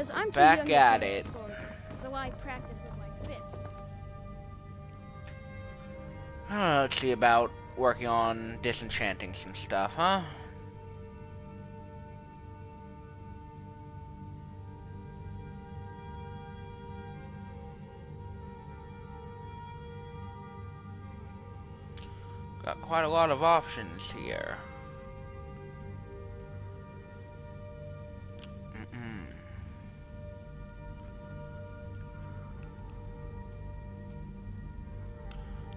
says I'm too Back young to at carry it. a sword, so I practice with my fists. Let's see about working on disenchanting some stuff, huh? Got quite a lot of options here.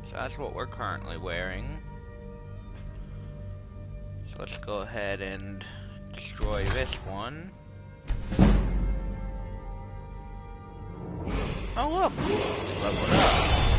So that's what we're currently wearing. So let's go ahead and destroy this one. Oh look! Level it up.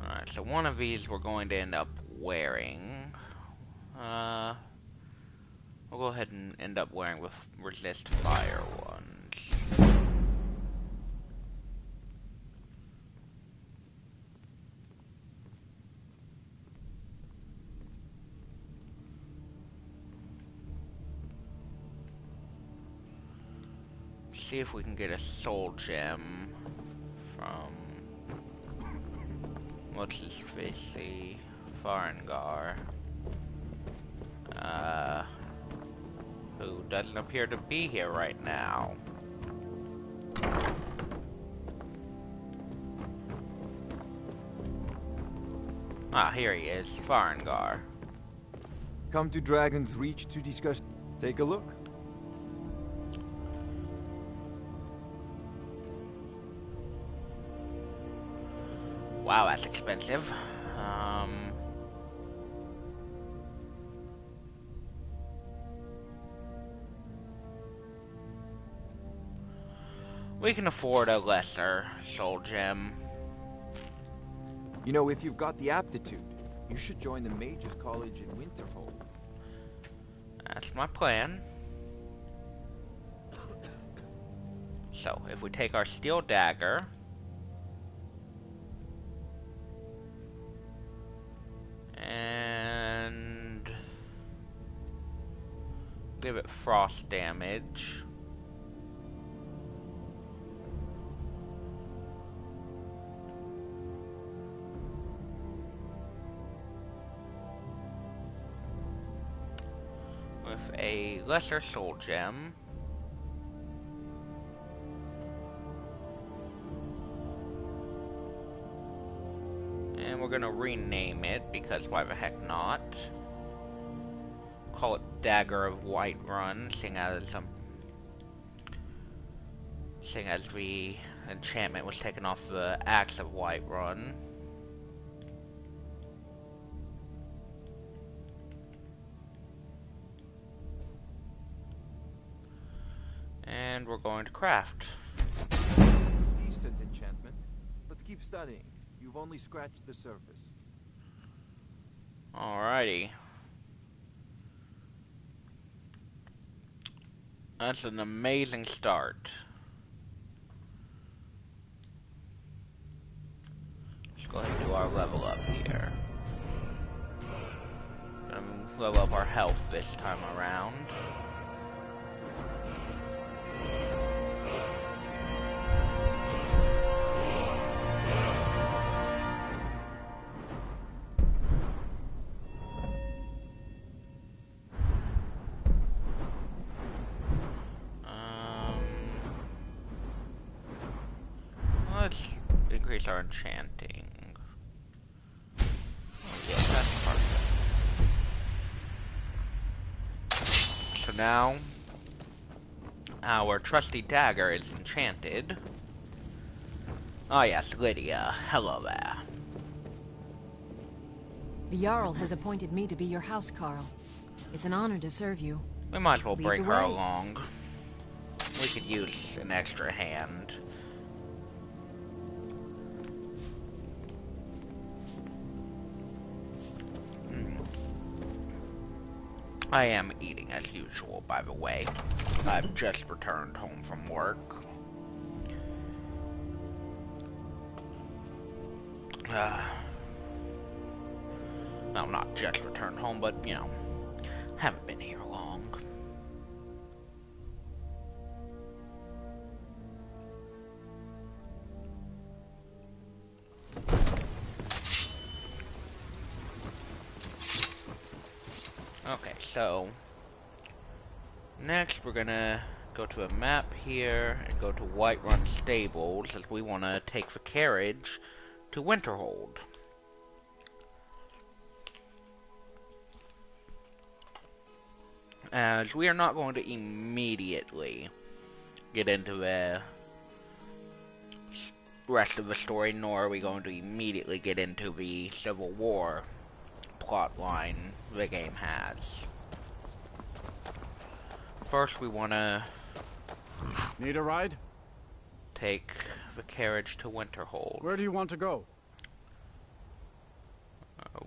Alright, so one of these we're going to end up wearing. We'll go ahead and end up wearing with resist fire ones. See if we can get a soul gem from, what's his face, the Farengar, who doesn't appear to be here right now. Ah, here he is, Farengar. Come to Dragon's Reach to discuss. Take a look. Wow, that's expensive. We can afford a lesser soul gem. You know, if you've got the aptitude, you should join the Mages College in Winterhold. That's my plan. So, if we take our steel dagger, and give it frost damage. With a lesser soul gem. And we're gonna rename it because why the heck not? Call it Dagger of Whiterun, seeing as the enchantment was taken off the Axe of Whiterun. And we're going to craft. Decent enchantment, but keep studying. You've only scratched the surface. Alrighty. That's an amazing start. Let's go ahead and do our level up here. Gonna level up our health this time around. Let's increase our enchanting. Yeah, that's perfect. So now, our trusty dagger is enchanted. Oh yes, Lydia. Hello there. The Jarl has appointed me to be your housecarl. It's an honor to serve you. We might as well Lead bring the her way. along. We could use an extra hand. I am eating as usual, by the way. I've just returned home from work. Well, not just returned home, but, you know, haven't been here long. Okay, so next we're gonna go to a map here and go to Whiterun Stables as we want to take the carriage to Winterhold. As we are not going to immediately get into the rest of the story, nor are we going to immediately get into the Civil War plotline the game has. First, we want to Need a ride? take the carriage to Winterhold. Where do you want to go?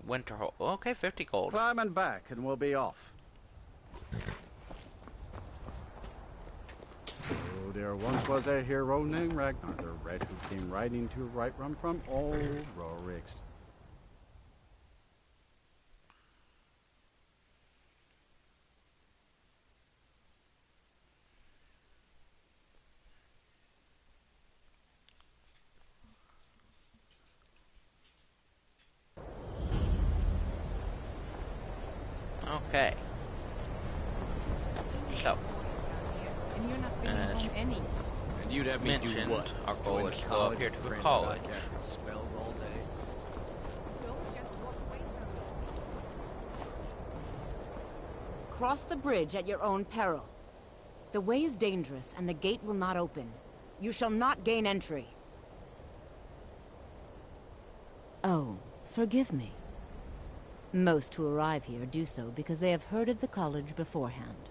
Winterhold. Okay, 50 gold. Climb and back, and we'll be off. Oh, there once was a hero named Ragnar the Red who came riding to Whiterun from old Rorik's. Okay. So, And you're not bringing home any. And you'd have me do mentioned, what? our goal Join is the to go up college here to and the branch college. out casting spells all day. Don't just walk away from me. Cross the bridge at your own peril. The way is dangerous, and the gate will not open. You shall not gain entry. Oh, forgive me. Most who arrive here do so because they have heard of the college beforehand.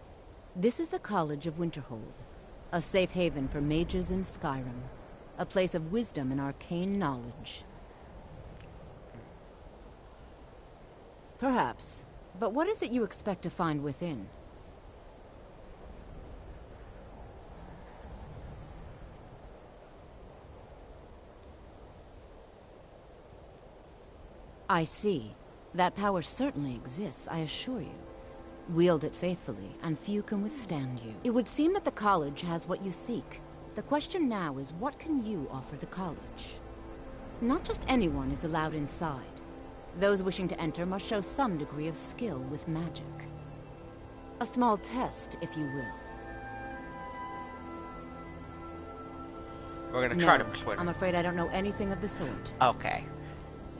This is the College of Winterhold, a safe haven for mages in Skyrim, a place of wisdom and arcane knowledge. Perhaps, but what is it you expect to find within? I see. That power certainly exists, I assure you. Wield it faithfully, and few can withstand you. It would seem that the college has what you seek. The question now is, what can you offer the college? Not just anyone is allowed inside. Those wishing to enter must show some degree of skill with magic. A small test, if you will. We're gonna try to No, persuade I'm her. afraid I don't know anything of the sort. Okay.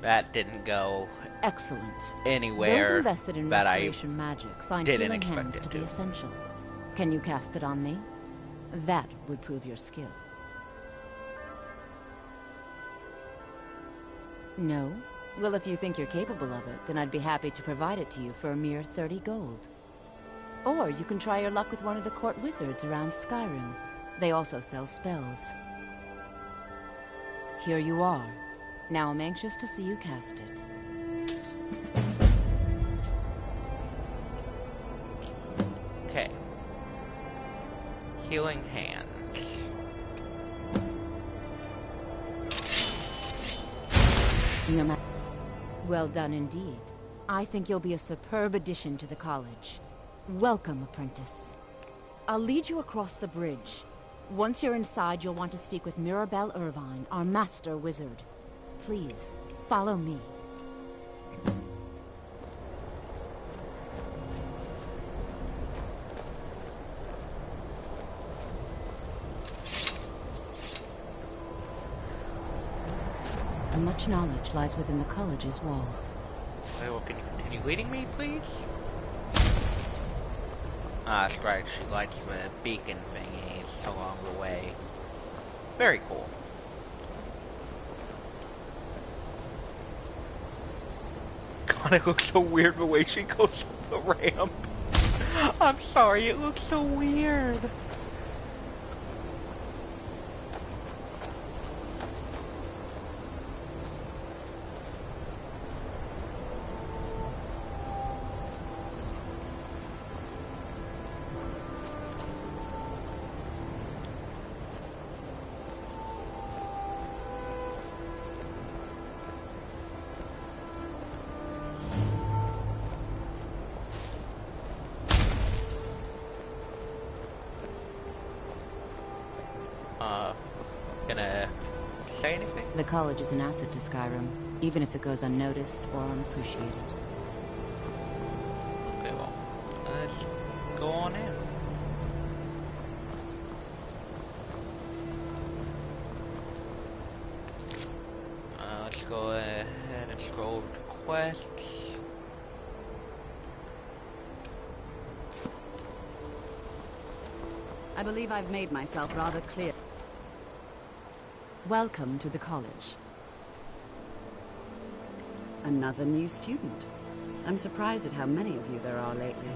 That didn't go Excellent. anywhere Those invested in that I restoration magic find didn't healing expect hands it to be to. essential. Can you cast it on me? That would prove your skill. No? Well, if you think you're capable of it, then I'd be happy to provide it to you for a mere 30 gold. Or you can try your luck with one of the court wizards around Skyrim. They also sell spells. Here you are. Now I'm anxious to see you cast it. Okay. Healing hands. No matter. Well done indeed. I think you'll be a superb addition to the college. Welcome, apprentice. I'll lead you across the bridge. Once you're inside, you'll want to speak with Mirabelle Irvine, our master wizard. Please, follow me. Much knowledge lies within the college's walls. Okay, well, can you continue leading me, please? Ah, that's right. She likes the beacon thingies along the way. Very cool. God, it looks so weird the way she goes up the ramp. I'm sorry, it looks so weird. college is an asset to Skyrim, even if it goes unnoticed or unappreciated. Okay, well, let's go on in. Let's go ahead and scroll over to quests. I believe I've made myself rather clear. Welcome to the college. Another new student. I'm surprised at how many of you there are lately.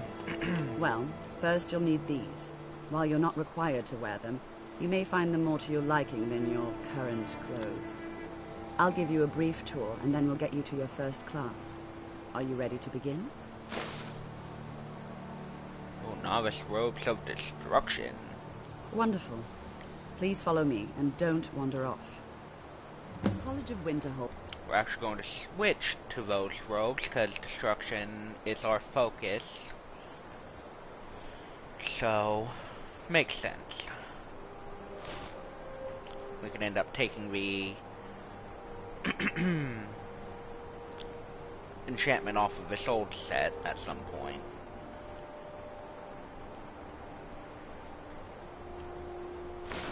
Well, first you'll need these. While you're not required to wear them, you may find them more to your liking than your current clothes. I'll give you a brief tour, and then we'll get you to your first class. Are you ready to begin? Oh, novice robes of destruction. Wonderful. Please follow me, and don't wander off. College of Winterhold. We're actually going to switch to those robes because destruction is our focus. So, makes sense. We can end up taking the enchantment off of this old set at some point.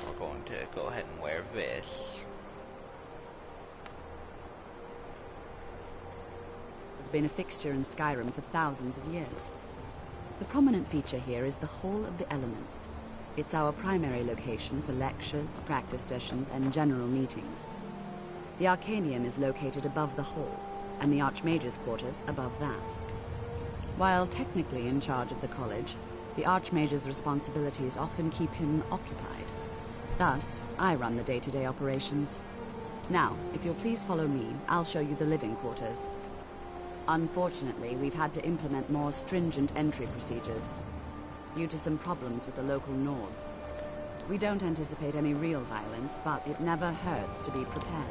We're going to go ahead and wear this. Has been a fixture in Skyrim for thousands of years. The prominent feature here is the Hall of the Elements. It's our primary location for lectures, practice sessions, and general meetings. The Arcanium is located above the hall, and the Archmage's quarters above that. While technically in charge of the college, the Archmage's responsibilities often keep him occupied. Thus, I run the day-to-day operations. Now, if you'll please follow me, I'll show you the living quarters. Unfortunately, we've had to implement more stringent entry procedures due to some problems with the local Nords. We don't anticipate any real violence, but it never hurts to be prepared.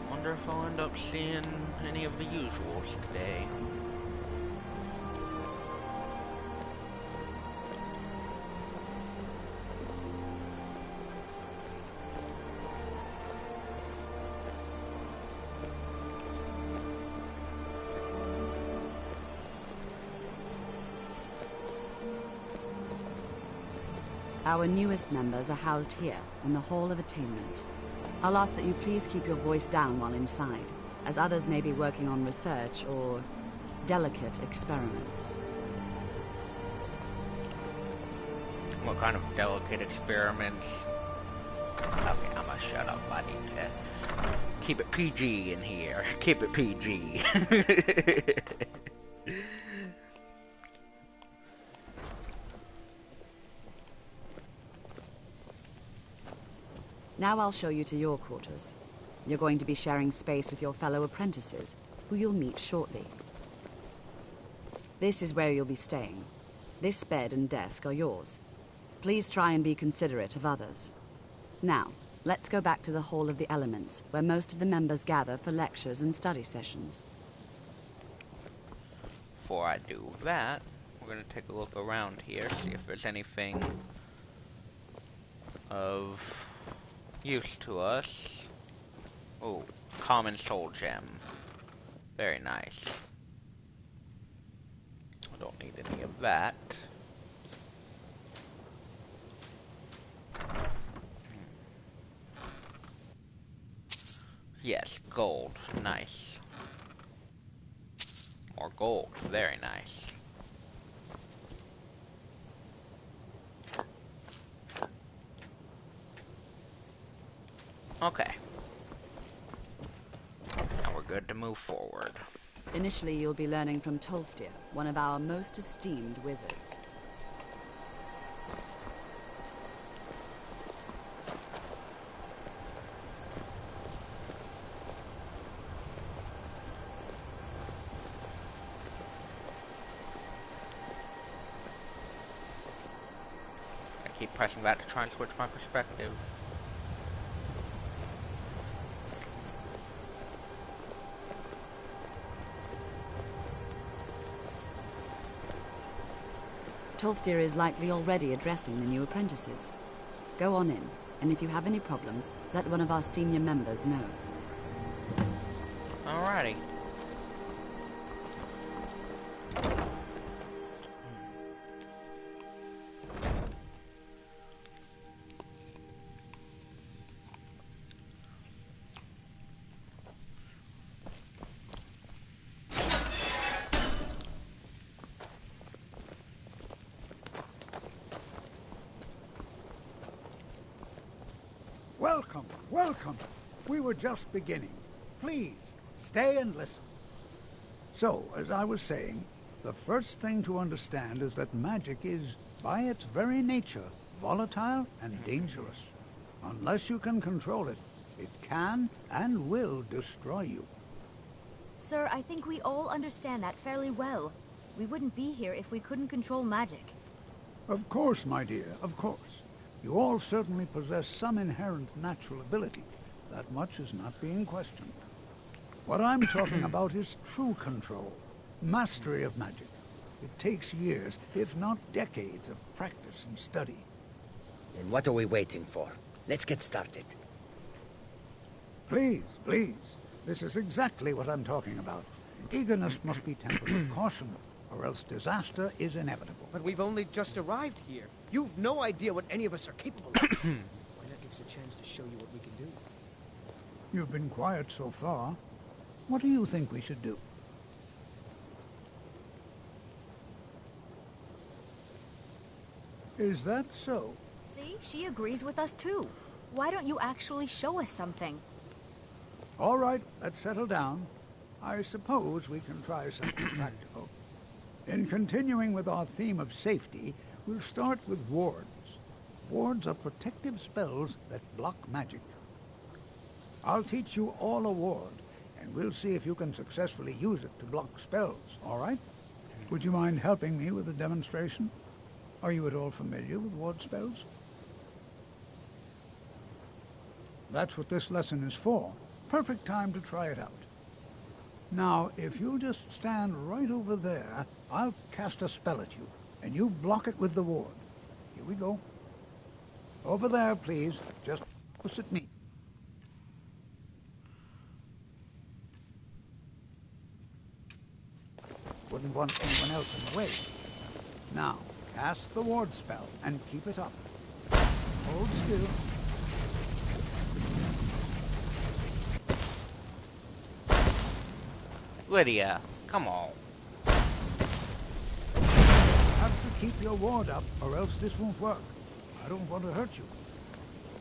Wonder if I'll end up seeing any of the usuals today. Our newest members are housed here, in the Hall of Attainment. I'll ask that you please keep your voice down while inside, as others may be working on research or delicate experiments. What kind of delicate experiments? Okay, I'm gonna shut up. I need to keep it PG in here. Keep it PG. Now I'll show you to your quarters. You're going to be sharing space with your fellow apprentices, who you'll meet shortly. This is where you'll be staying. This bed and desk are yours. Please try and be considerate of others. Now, let's go back to the Hall of the Elements, where most of the members gather for lectures and study sessions. Before I do that, we're gonna take a look around here, see if there's anything of use to us. Oh, common soul gem. Very nice. I don't need any of that. Yes, gold. Nice. More gold. Very nice. Okay. Now we're good to move forward. Initially, you'll be learning from Tolfdir, one of our most esteemed wizards. I keep pressing that to try and switch my perspective. Tolfdir is likely already addressing the new apprentices. Go on in, and if you have any problems, let one of our senior members know. Alrighty. Welcome, welcome. We were just beginning. Please, stay and listen. So, as I was saying, the first thing to understand is that magic is, by its very nature, volatile and dangerous. Unless you can control it, it can and will destroy you. Sir, I think we all understand that fairly well. We wouldn't be here if we couldn't control magic. Of course, my dear, of course. You all certainly possess some inherent natural ability. That much is not being questioned. What I'm talking about is true control, mastery of magic. It takes years, if not decades, of practice and study. Then what are we waiting for? Let's get started. Please, please. This is exactly what I'm talking about. Eagerness must be tempered with caution, or else disaster is inevitable. But we've only just arrived here. You've no idea what any of us are capable of. Why not give us a chance to show you what we can do? You've been quiet so far. What do you think we should do? Is that so? See, she agrees with us too. Why don't you actually show us something? All right, let's settle down. I suppose we can try something practical. In continuing with our theme of safety, we'll start with wards. Wards are protective spells that block magic. I'll teach you all a ward, and we'll see if you can successfully use it to block spells, all right? Would you mind helping me with the demonstration? Are you at all familiar with ward spells? That's what this lesson is for. Perfect time to try it out. Now, if you'll just stand right over there, I'll cast a spell at you, and you block it with the ward. Here we go. Over there, please, just opposite me. Wouldn't want anyone else in the way. Now, cast the ward spell, and keep it up. Hold still. Lydia, come on. Have to keep your ward up, or else this won't work. I don't want to hurt you.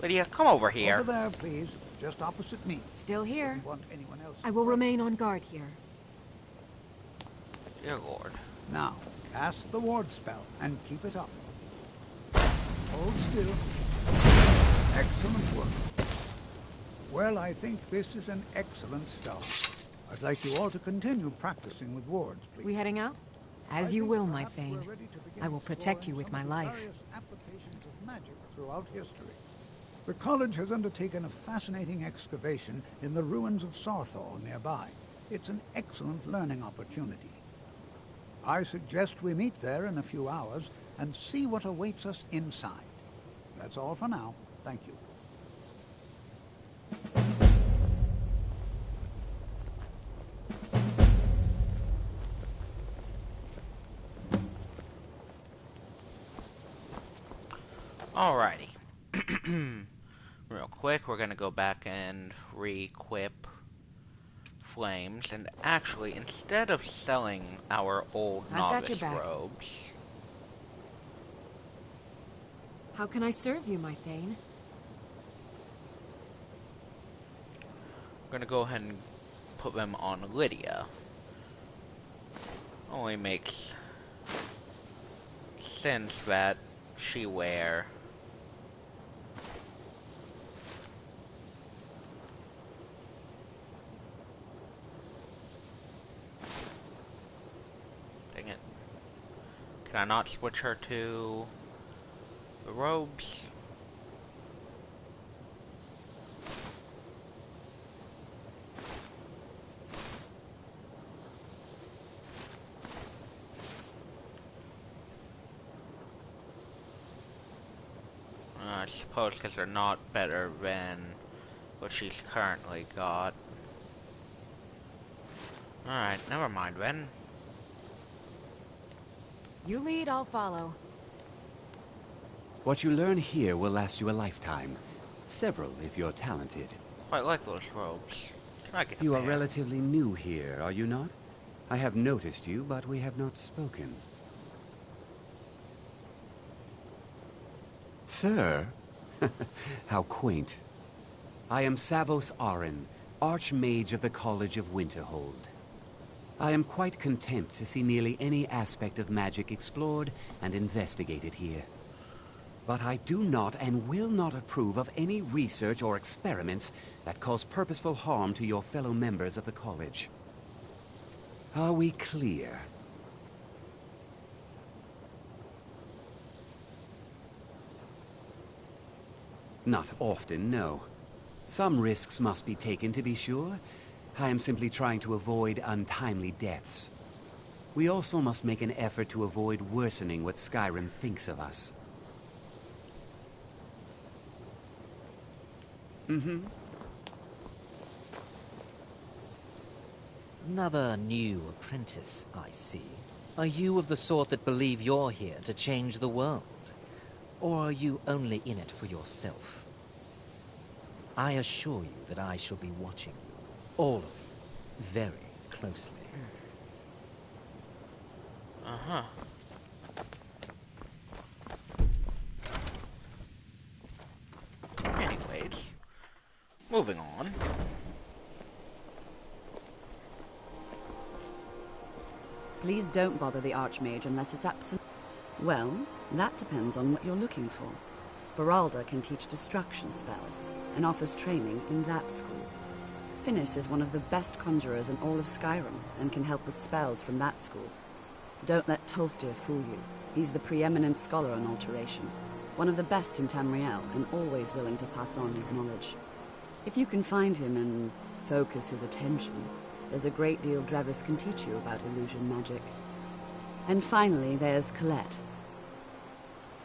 Lydia, come over here. Over there, please. Just opposite me. Still here. Don't want anyone else. I will remain on guard here. Dear Lord. Now, cast the ward spell, and keep it up. Hold still. Excellent work. Well, I think this is an excellent start. I'd like you all to continue practicing with wards, please. We heading out? As you will, my Thane. I will protect you with my life. Various applications of magic throughout history. The college has undertaken a fascinating excavation in the ruins of Sarthal nearby. It's an excellent learning opportunity. I suggest we meet there in a few hours and see what awaits us inside. That's all for now. Thank you. Alrighty. Real quick, we're gonna go back and re-equip Flames, and actually, instead of selling our old novice robes... How can I serve you, my Thane? I'm gonna go ahead and put them on Lydia. Only makes sense that she wear dang it. Can I not switch her to the robes? I suppose because they're not better than what she's currently got. Alright, never mind then. You lead, I'll follow. What you learn here will last you a lifetime. Several, if you're talented. Quite like those robes. Can I get a You are pair? relatively new here, are you not? I have noticed you, but we have not spoken. Sir? How quaint. I am Savos Arin, Archmage of the College of Winterhold. I am quite content to see nearly any aspect of magic explored and investigated here. But I do not and will not approve of any research or experiments that cause purposeful harm to your fellow members of the college. Are we clear? Not often, no. Some risks must be taken, to be sure. I am simply trying to avoid untimely deaths. We also must make an effort to avoid worsening what Skyrim thinks of us. Another new apprentice, I see. Are you of the sort that believe you're here to change the world? Or are you only in it for yourself? I assure you that I shall be watching you, all of you, very closely. Uh-huh. Anyways, moving on. Please don't bother the Archmage unless it's absolute. Well, that depends on what you're looking for. Veralda can teach destruction spells and offers training in that school. Finis is one of the best conjurers in all of Skyrim and can help with spells from that school. Don't let Tolfdir fool you. He's the preeminent scholar on alteration, one of the best in Tamriel and always willing to pass on his knowledge. If you can find him and focus his attention, there's a great deal Drevis can teach you about illusion magic. And finally, there's Colette.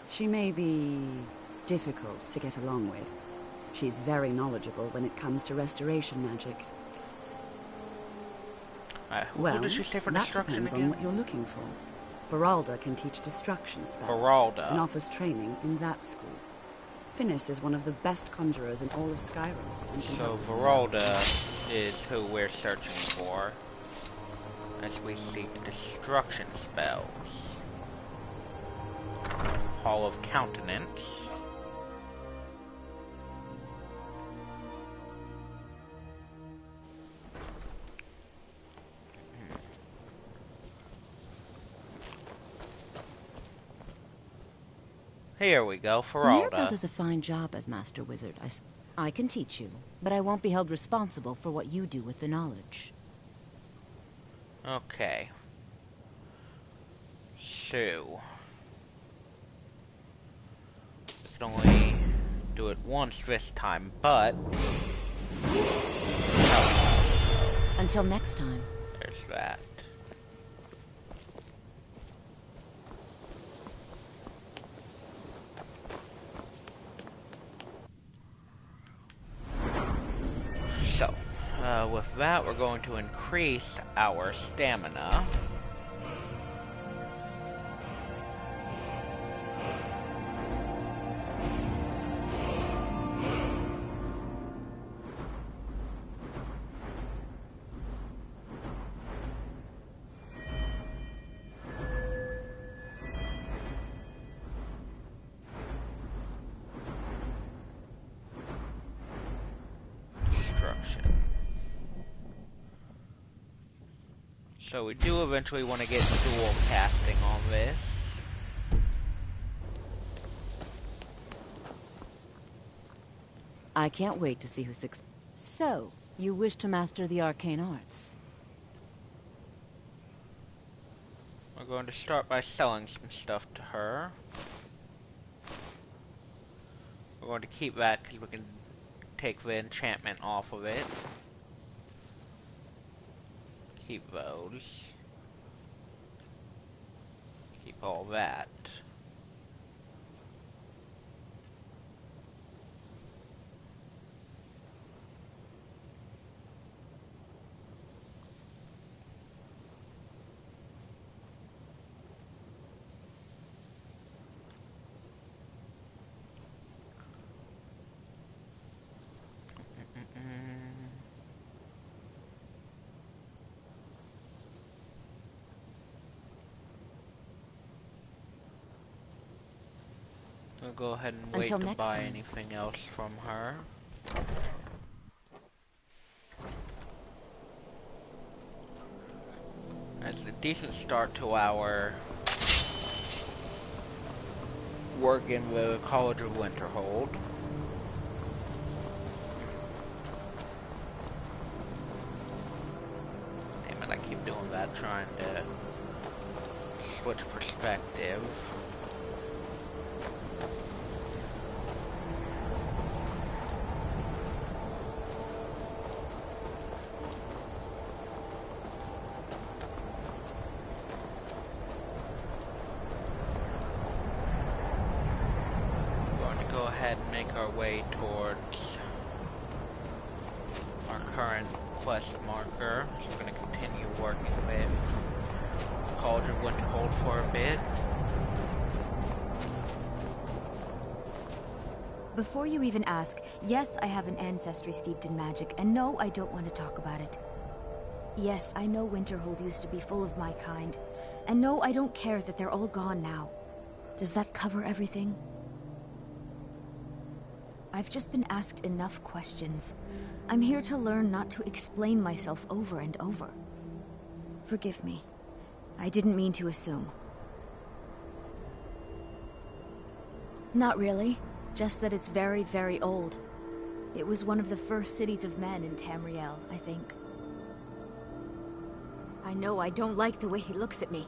She may be difficult to get along with. She's very knowledgeable when it comes to restoration magic. Who does she say for that destruction depends again? on what you're looking for. Veralda can teach destruction spells Veralda. and offers training in that school. Finis is one of the best conjurers in all of Skyrim. And can So help with spells from Veralda is who we're searching for as we seek destruction spells. Hall of Countenance. Here we go, Mirabelle Veralda. does a fine job as Master Wizard. I can teach you, but I won't be held responsible for what you do with the knowledge. Okay. So we can only do it once this time, but Until next time. there's that. So, with that, we're going to increase our stamina. Destruction. So we do eventually want to get dual casting on this. I can't wait to see who succeeds. So, you wish to master the arcane arts? We're going to start by selling some stuff to her. We're going to keep that because we can take the enchantment off of it. Keep those. Keep all that. I'll go ahead and wait Until to next buy time. anything else from her. That's a decent start to our work in the College of Winterhold. Damn it, I keep doing that, trying to switch perspective. Make our way towards our current quest marker. So we're going to continue working with College of Winterhold for a bit. Before you even ask, yes, I have an ancestry steeped in magic, and no, I don't want to talk about it. Yes, I know Winterhold used to be full of my kind, and no, I don't care that they're all gone now. Does that cover everything? I've just been asked enough questions. I'm here to learn not to explain myself over and over. Forgive me. I didn't mean to assume. Not really. Just that it's very, very old. It was one of the first cities of men in Tamriel, I think. I know I don't like the way he looks at me.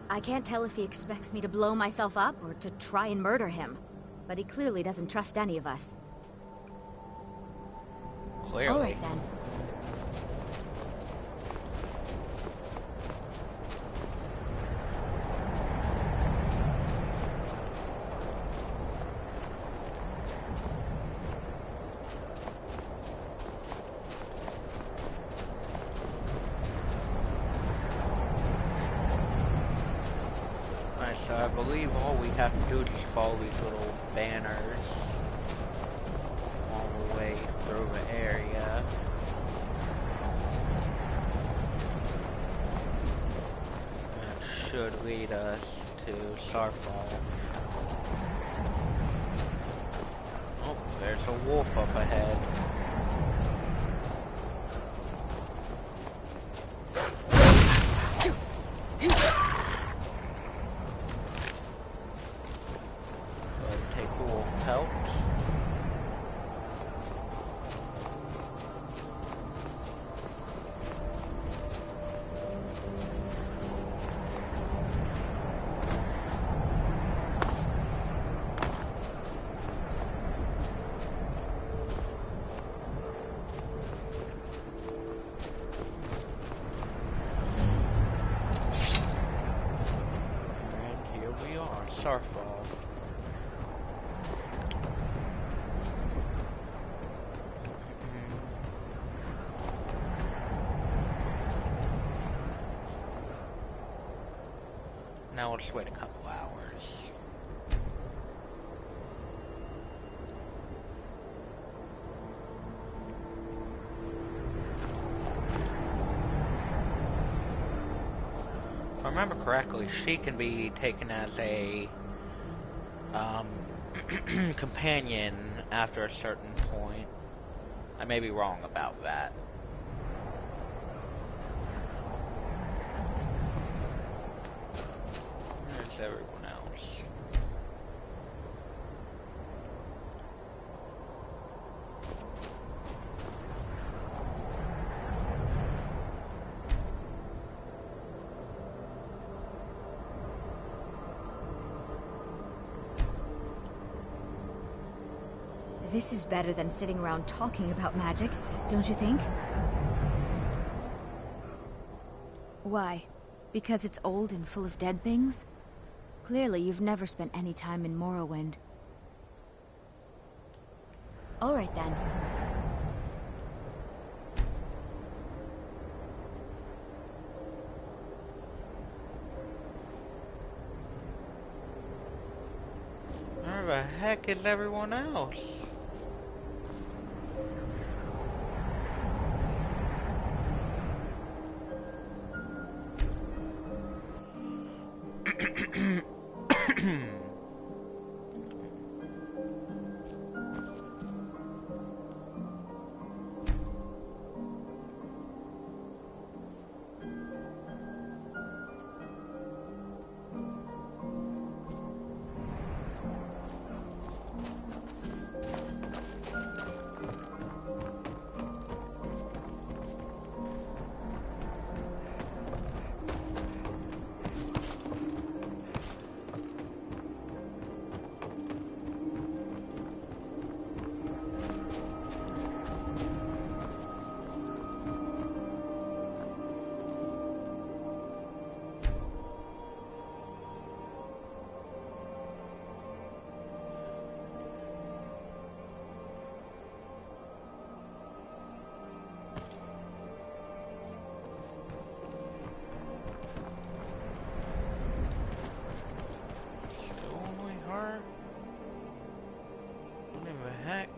I can't tell if he expects me to blow myself up or to try and murder him. But he clearly doesn't trust any of us. Clearly. All right, then. Alright, so I believe all we have to do is just follow these little banners all the way through the area. That should lead us to Starfall. Oh, there's a wolf up ahead. Starfall. Now we'll just wait a couple hours. If I remember correctly, she can be taken as a companion after a certain point. I may be wrong about that. Where's everyone else? This is better than sitting around talking about magic, don't you think? Why? Because it's old and full of dead things? Clearly, you've never spent any time in Morrowind. All right, then. Where the heck is everyone else? What the heck?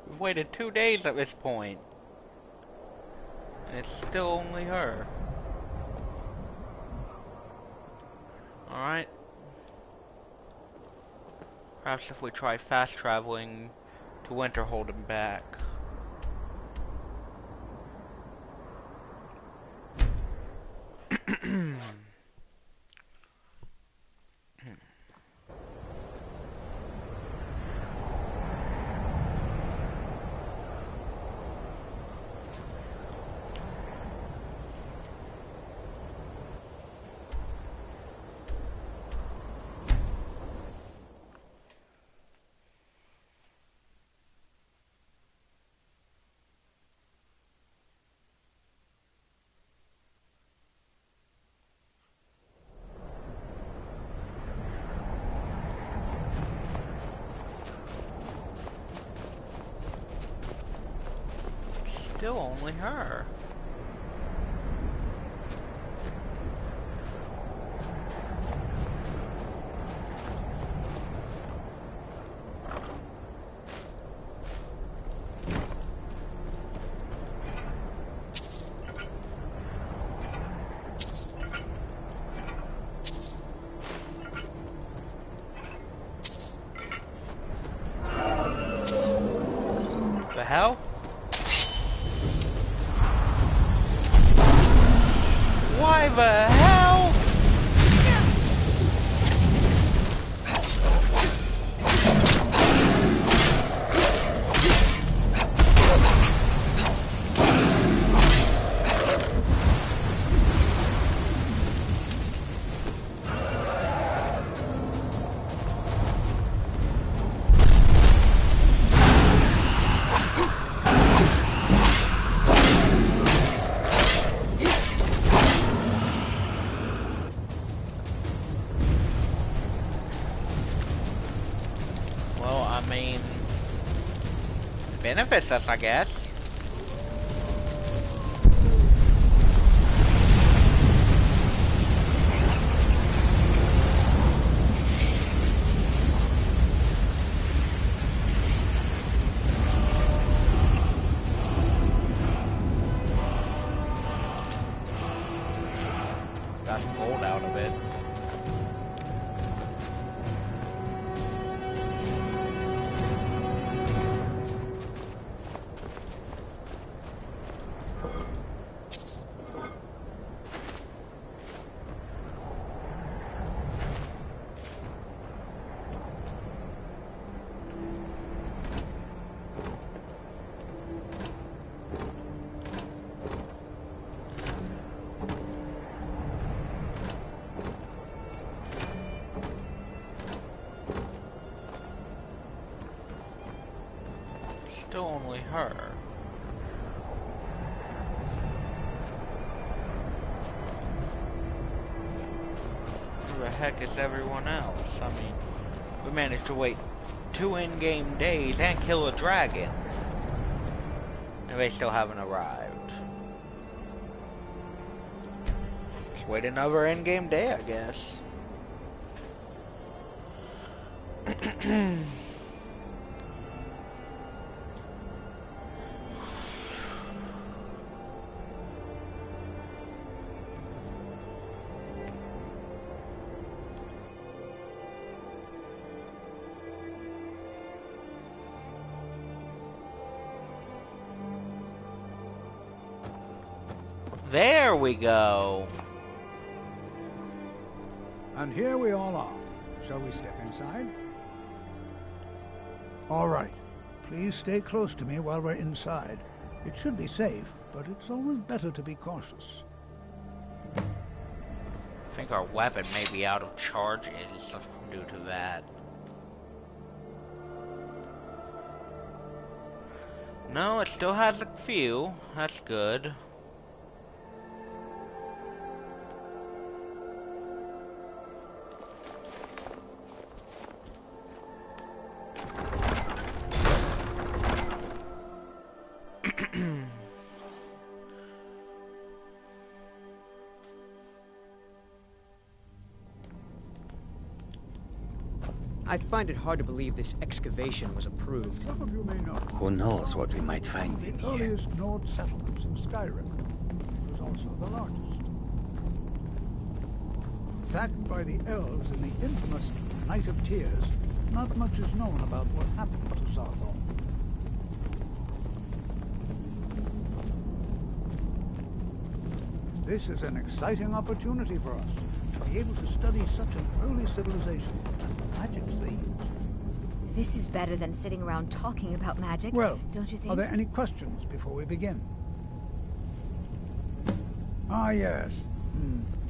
We've waited 2 days at this point. And it's still only her. Alright. Perhaps if we try fast traveling to Winterhold and back. Still only her. The hell? Why the hell? Benefits us, I guess. Got cold out of it. Still only her. Who the heck is everyone else? I mean, we managed to wait 2 in-game days and kill a dragon. And they still haven't arrived. Just wait another in-game day, I guess. There we go. And here we all are. Shall we step inside? All right. Please stay close to me while we're inside. It should be safe, but it's always better to be cautious. I think our weapon may be out of charges due to that. No, it still has a few. That's good. I find it hard to believe this excavation was approved. Some of you may know. Who knows what we might find in The here? earliest Nord settlements in Skyrim. It was also the largest. Sacked by the elves in the infamous Night of Tears, not much is known about what happened to Sarthorn. This is an exciting opportunity for us to be able to study such an early civilization and the magics they use. This is better than sitting around talking about magic, Well, don't you think? are there any questions before we begin? Ah, yes.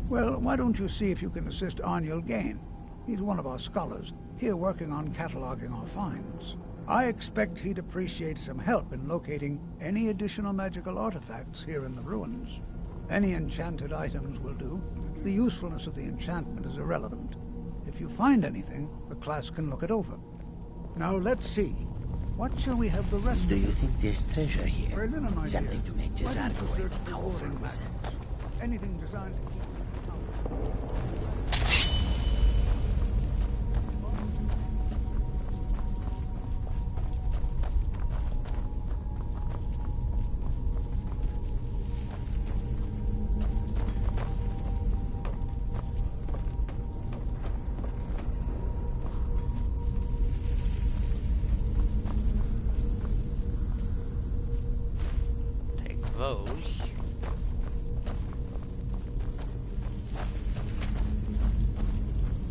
Well, why don't you see if you can assist Arniel Gain? He's one of our scholars, here working on cataloging our finds. I expect he'd appreciate some help in locating any additional magical artifacts here in the ruins. Any enchanted items will do. The usefulness of the enchantment is irrelevant. If you find anything, the class can look it over. Now let's see. What shall we have the rest of? Do you think there's treasure here? Berlin and my Something dear, to make why don't you Cesarco search a for powerful warding wizard? magnets? Anything designed to keep Those.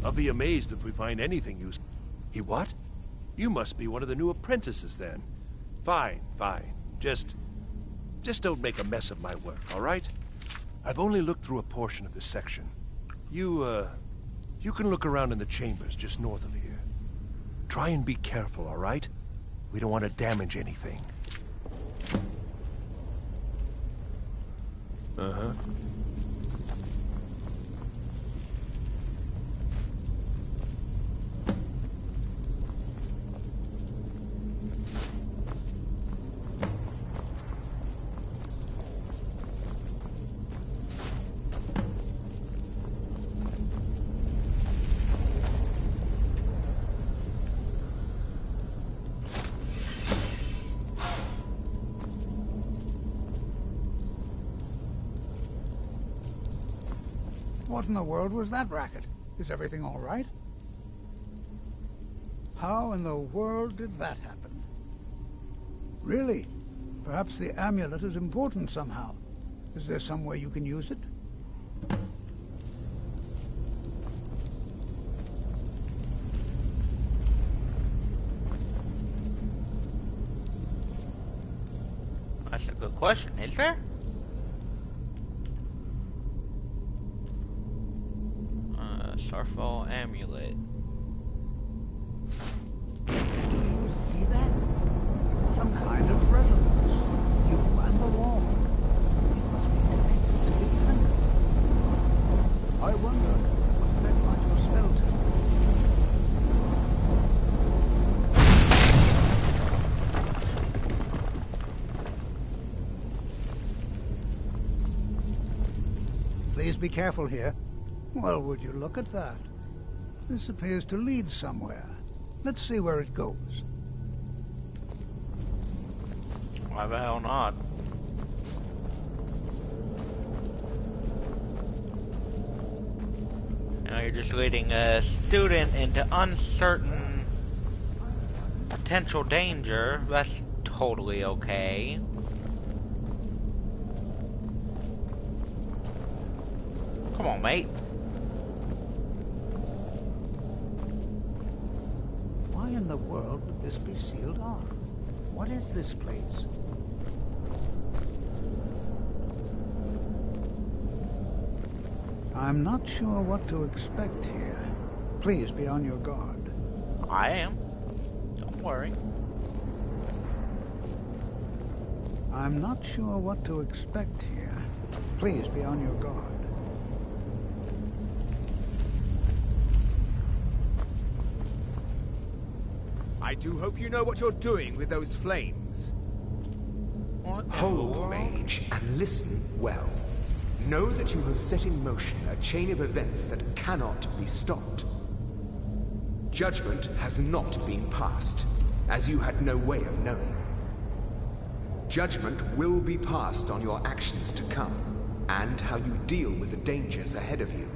I'll be amazed if we find anything useful. He what? You must be one of the new apprentices then. Fine, fine. Just don't make a mess of my work, all right? I've only looked through a portion of this section. You can look around in the chambers just north of here. Try and be careful, all right? We don't want to damage anything. Uh-huh. What in the world was that racket? Is everything all right? How in the world did that happen? Really? Perhaps the amulet is important somehow. Is there some way you can use it? That's a good question, is there? Starfall amulet. Do you see that? Some kind of resonance. You and the wall. It must be connected to the amulet. I wonder what effect might your spell take? Please be careful here. Well, would you look at that? This appears to lead somewhere. Let's see where it goes. Why the hell not? Now you're just leading a student into uncertain potential danger. That's totally okay. Come on, mate. Why in the world would this be sealed off? What is this place? I'm not sure what to expect here. Please be on your guard. I am. Don't worry. I'm not sure what to expect here. Please be on your guard. I do hope you know what you're doing with those flames. Hold, mage, and listen well. Know that you have set in motion a chain of events that cannot be stopped. Judgment has not been passed, as you had no way of knowing. Judgment will be passed on your actions to come, and how you deal with the dangers ahead of you.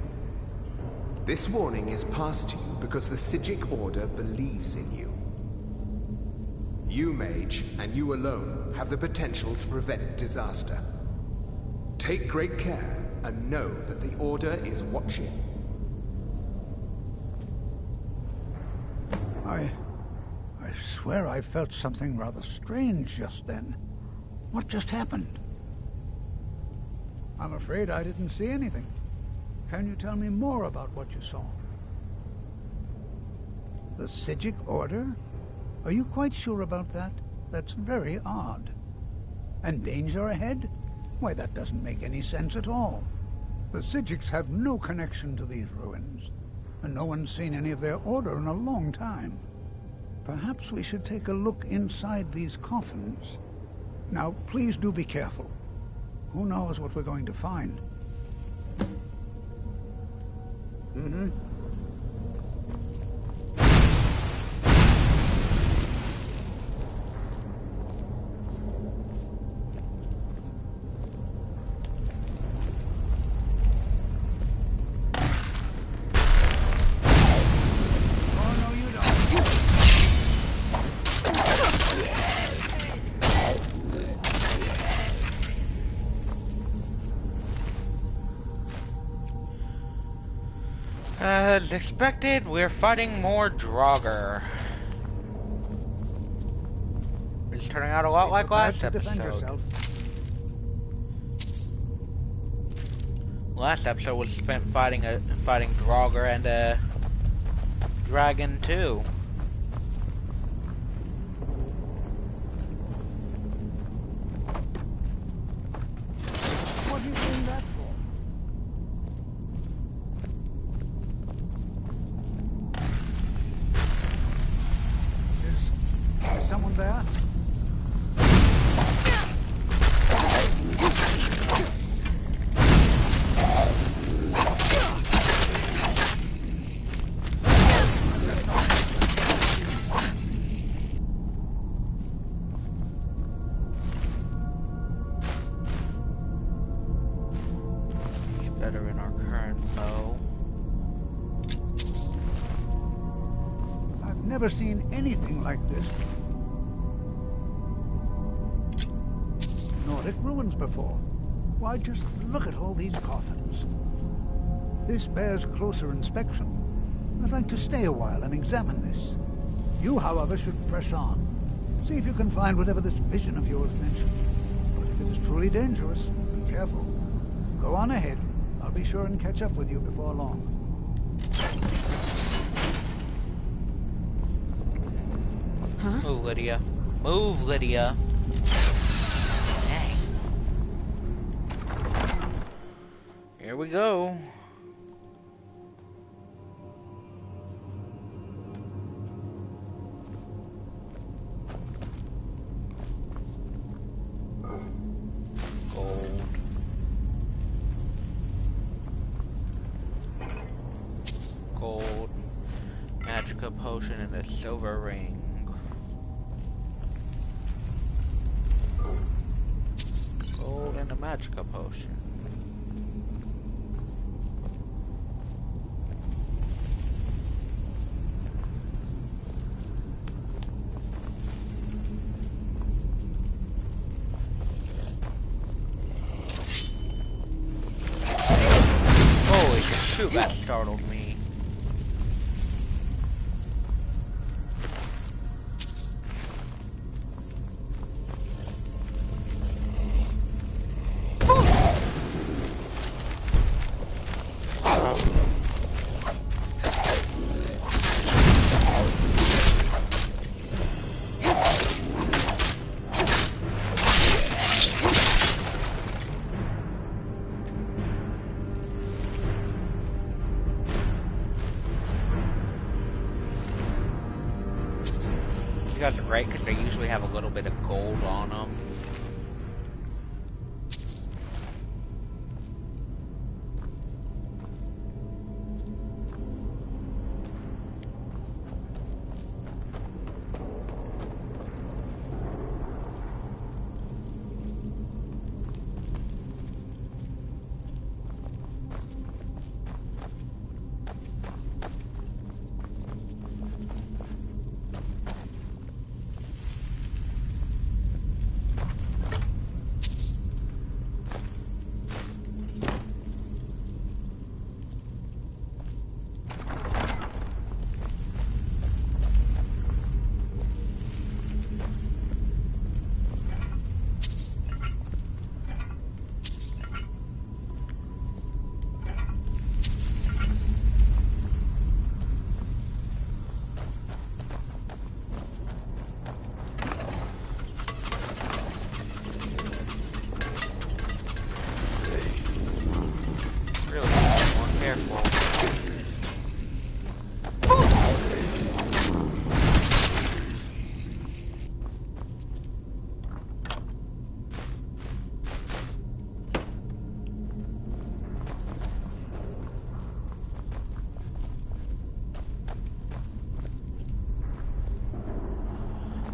This warning is passed to you because the Psijic Order believes in you. You, Mage, and you alone, have the potential to prevent disaster. Take great care, and know that the Order is watching. I swear I felt something rather strange just then. What just happened? I'm afraid I didn't see anything. Can you tell me more about what you saw? The Psijic Order? Are you quite sure about that? That's very odd. And danger ahead? Why, that doesn't make any sense at all. The Psijics have no connection to these ruins, and no one's seen any of their order in a long time. Perhaps we should take a look inside these coffins. Now, please do be careful. Who knows what we're going to find? Mm-hmm. As expected, we're fighting more Draugr. It's turning out a lot like last episode. Last episode was spent fighting Draugr and a dragon too. What are you doing that for? Is someone there? Better in our current bow. I've never seen anything like this. Nordic ruins before. Why, just look at all these coffins. This bears closer inspection. I'd like to stay a while and examine this. You, however, should press on. See if you can find whatever this vision of yours mentioned. But if it is truly dangerous, be careful. Go on ahead. I'll be sure and catch up with you before long. Huh? Move, Lydia. Move, Lydia. Dang. Here we go. Gold. Gold. Magica potion and a silver ring. Gold and a Magica potion. Holy shoot, that startled me. These guys are great because they usually have a little bit of gold on them.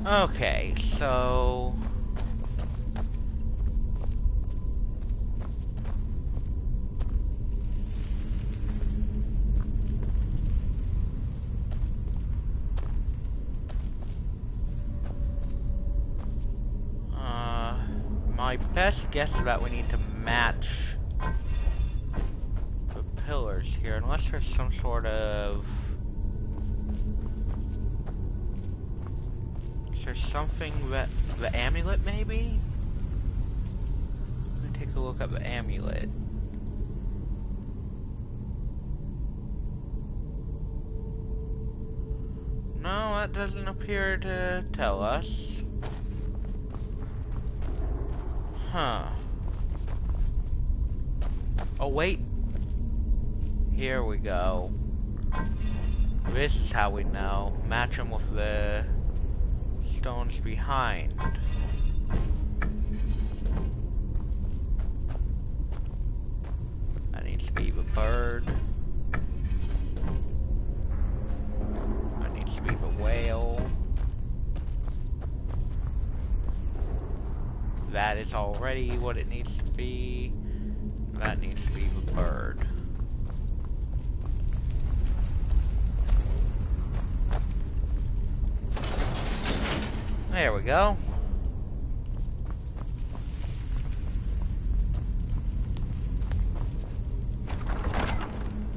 Okay, so... my best guess is that we need to match the pillars here, unless there's some sort of... Is there something that... the amulet, maybe? Let me take a look at the amulet. No, that doesn't appear to tell us. Huh. Oh, wait. Here we go. This is how we know. Match them with the stones behind. That needs to be the bird. That needs to be the whale. That is already what it needs to be. That needs to be the bird. There we go.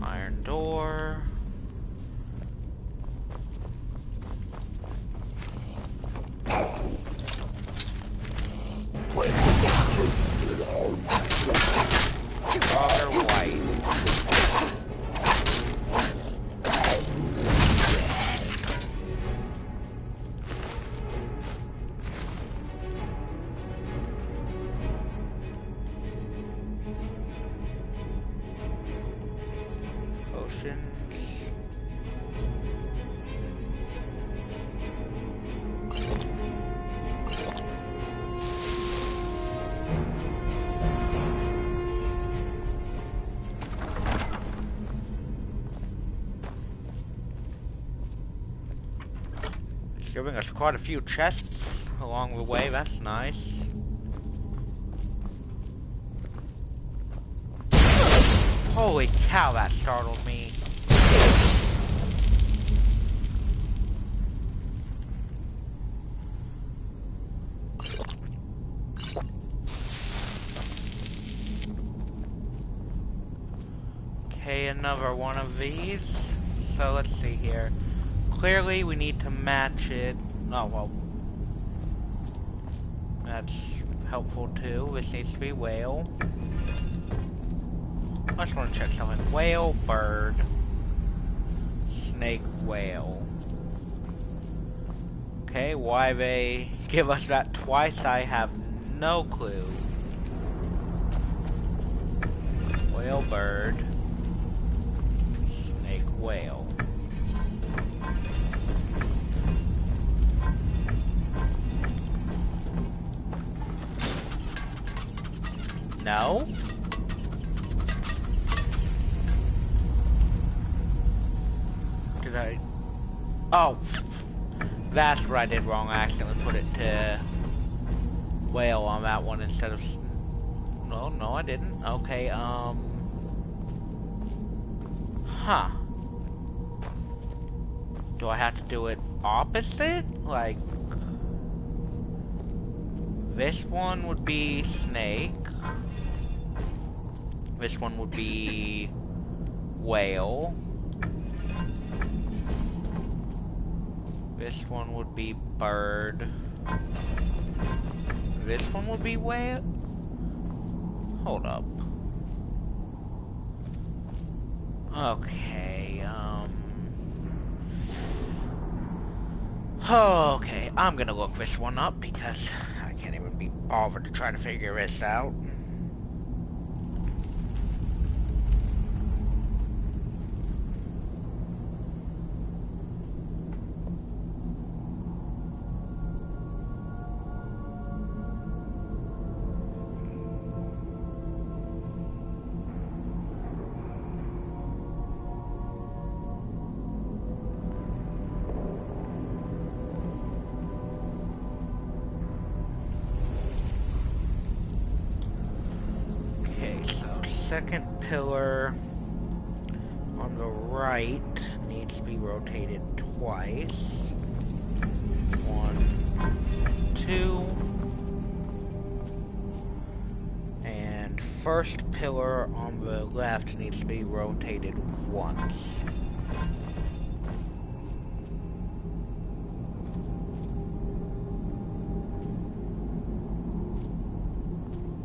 Iron door. Giving us quite a few chests along the way, that's nice. Holy cow, that startled me. Okay, another one of these. So let's see here. Clearly, we need to match it. Oh, well. That's helpful too. This needs to be whale. I just want to check something. Whale, bird, snake, whale. Okay, why they give us that twice, I have no clue. Whale, bird, snake, whale. No? Did I? Oh! That's what I did wrong. I accidentally put it to whale on that one instead of... No, I didn't. Okay, Huh. Do I have to do it opposite? Like... This one would be snake. This one would be whale. This one would be bird. This one would be whale. Hold up. Okay, okay, I'm gonna look this one up because I can't even be bothered to try to figure this out. second pillar on the right needs to be rotated twice. 1, 2. And first pillar on the left needs to be rotated once.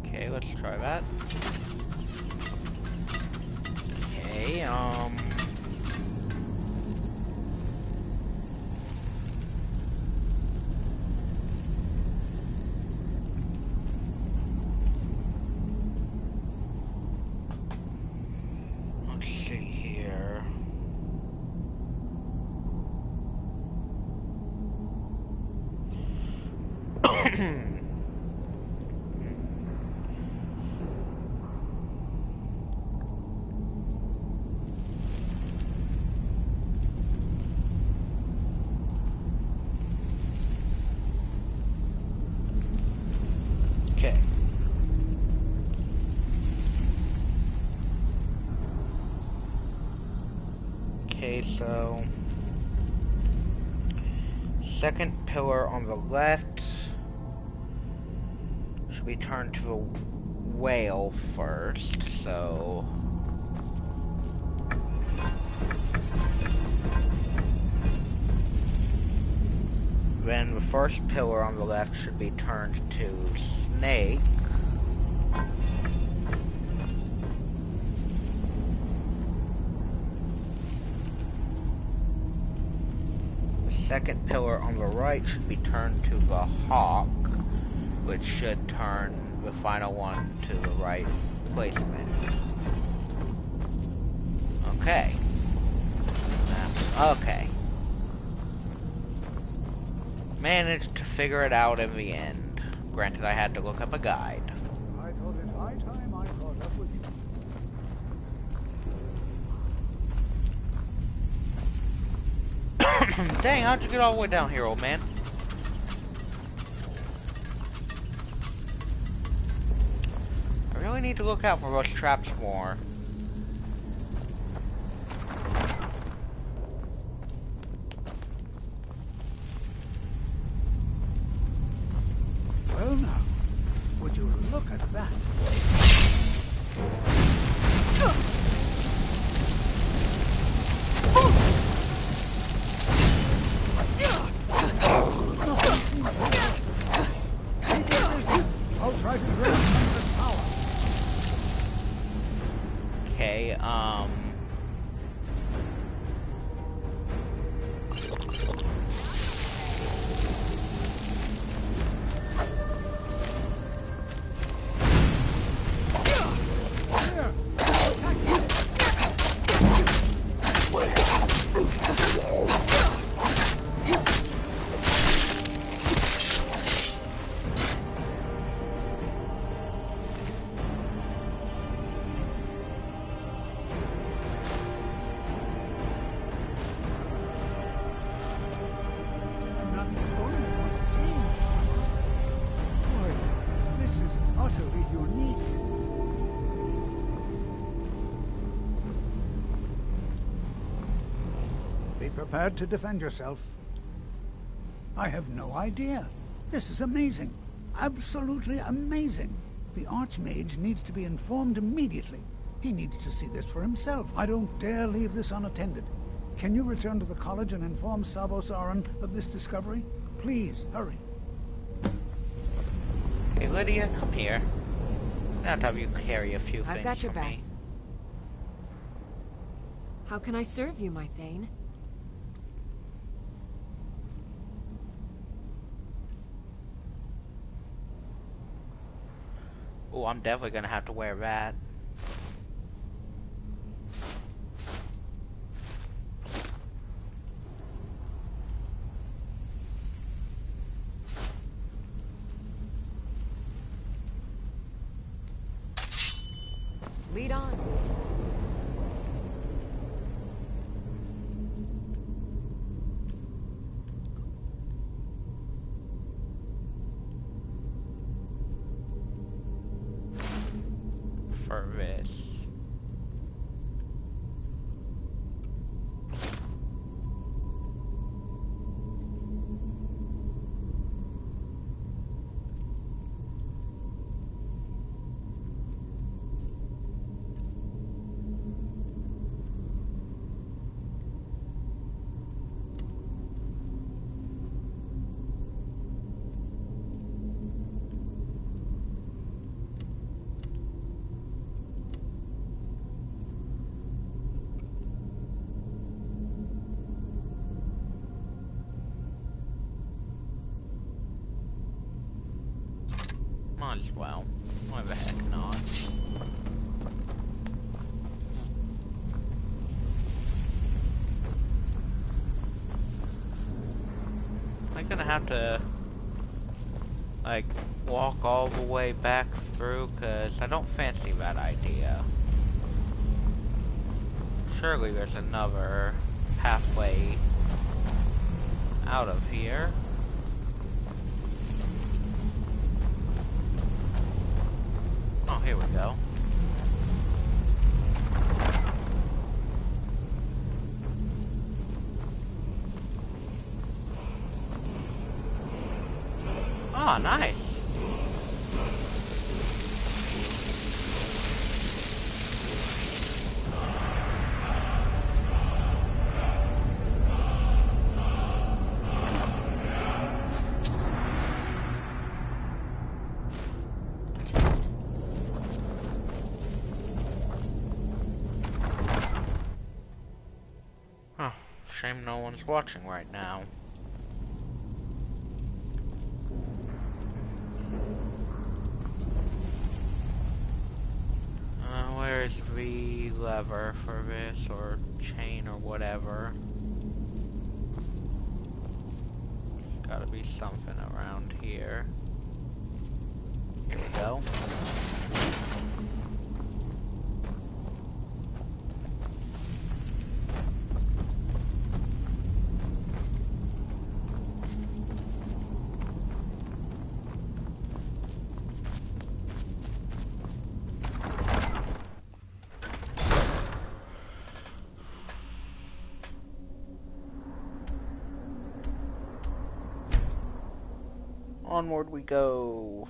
Okay, let's try that. Okay, let's see here. Okay. Okay, so second pillar on the left should be turned to the whale first, so then the first pillar on the left should be turned to snake. The second pillar on the right should be turned to the hawk, which should turn the final one to the right placement. Okay. Okay. Managed to figure it out in the end. Granted, I had to look up a guide. I thought it high time I caught up with you. Dang, how'd you get all the way down here, old man? I really need to look out for those traps more. Well now, would you look at that? I'll try to drain some of this power. Okay, I'm not the only one seeing this. Boy, this is utterly unique. Be prepared to defend yourself. I have no idea. This is amazing. Absolutely amazing. The Archmage needs to be informed immediately. He needs to see this for himself. I don't dare leave this unattended. Can you return to the college and inform Savos Aran of this discovery? Please, hurry. hey Lydia, come here. Now to have you carry a few things I've got your for back. me. How can I serve you, my Thane? Oh, I'm definitely gonna have to wear that. Lead on. For this. Might as well. Why the heck not? I'm gonna have to, like, walk all the way back through, cause I don't fancy that idea. Surely there's another pathway out of here. Oh, here we go. Oh, nice. Huh, shame no one's watching right now. Where's the lever for this, or chain, or whatever? Gotta be something around here. Here we go. Onward we go.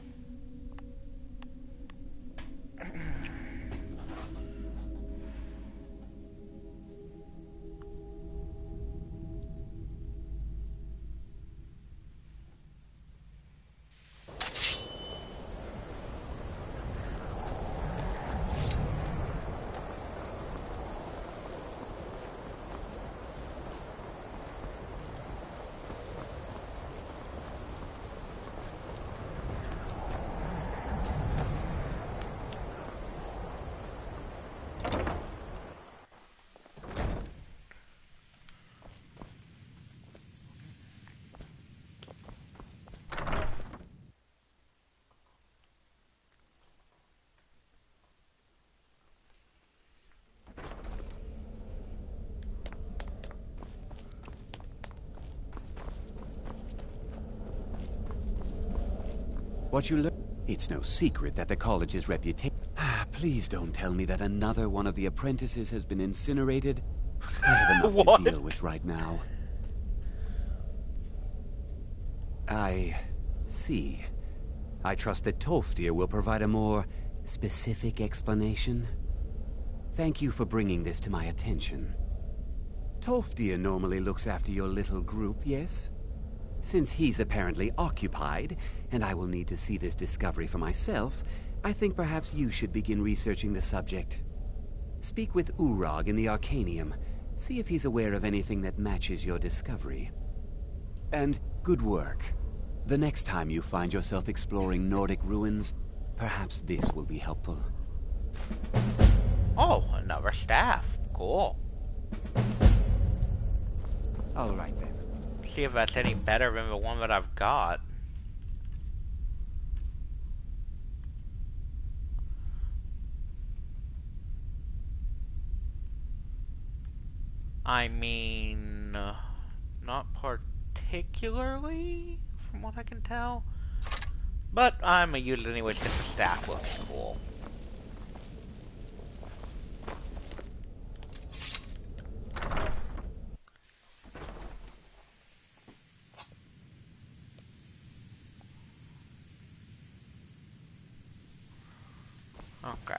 What you learn? It's no secret that the college's reputation... Please don't tell me that another one of the apprentices has been incinerated. I have enough to deal with right now. I see. I trust that Tolfdir will provide a more specific explanation. Thank you for bringing this to my attention. Tolfdir normally looks after your little group, yes? Since he's apparently occupied, and I will need to see this discovery for myself, I think perhaps you should begin researching the subject. Speak with Urag in the Arcanium. See if he's aware of anything that matches your discovery. And good work. The next time you find yourself exploring Nordic ruins, perhaps this will be helpful. Oh, another staff. Cool. All right then. See if that's any better than the one that I've got. I mean, not particularly, from what I can tell. But I'm gonna use it anyways because the staff looks cool. Okay.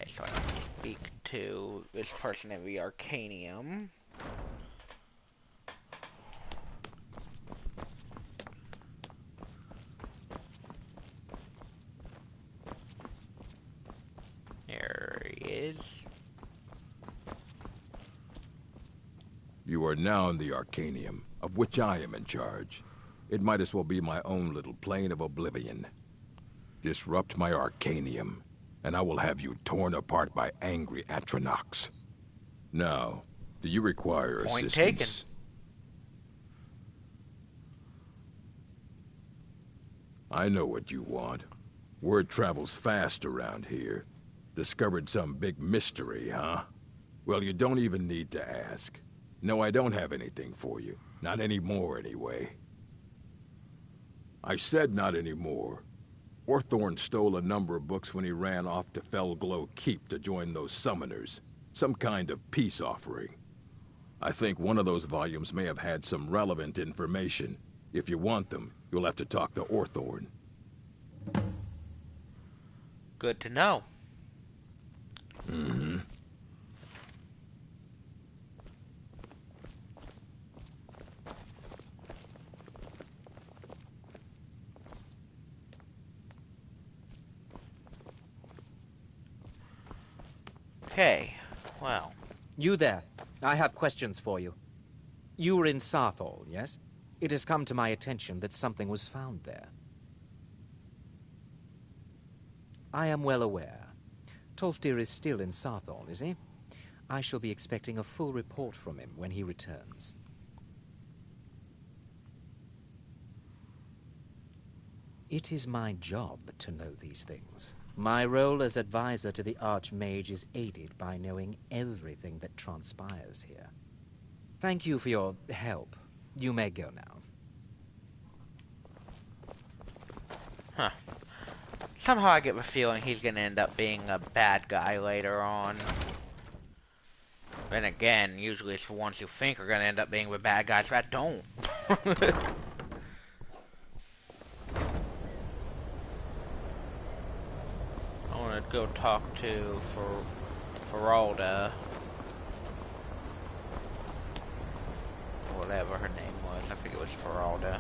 So I can speak to this person in the Arcanium. There he is. You are now in the Arcanium, of which I am in charge. it might as well be my own little plane of oblivion. Disrupt my Arcanium, and I will have you torn apart by angry Atronachs. Now, do you require Point assistance? taken. I know what you want. Word travels fast around here. Discovered some big mystery, huh? Well, you don't even need to ask. No, I don't have anything for you. Not anymore, anyway. I said not anymore. Orthorn stole a number of books when he ran off to Felglow Keep to join those summoners. Some kind of peace offering. I think one of those volumes may have had some relevant information. If you want them, you'll have to talk to Orthorn. Good to know. Mm-hmm. Okay, well. You there. I have questions for you. You were in Sarthal, yes? It has come to my attention that something was found there. I am well aware. Tolfdir is still in Sarthal, is he? I shall be expecting a full report from him when he returns. It is my job to know these things. My role as advisor to the Archmage is aided by knowing everything that transpires here. Thank you for your help. You may go now. Huh. Somehow I get the feeling he's gonna end up being a bad guy later on. Then again, usually it's the ones you think are gonna end up being the bad guys that don't. I wanna go talk to Feralda. Whatever her name was, I think it was Feralda.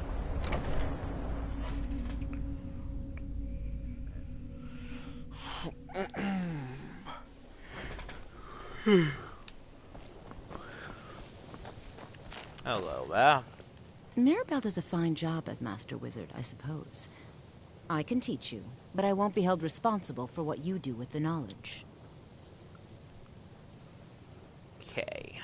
Hello there. Mirabelle does a fine job as Master Wizard, I suppose. I can teach you, but I won't be held responsible for what you do with the knowledge. Okay.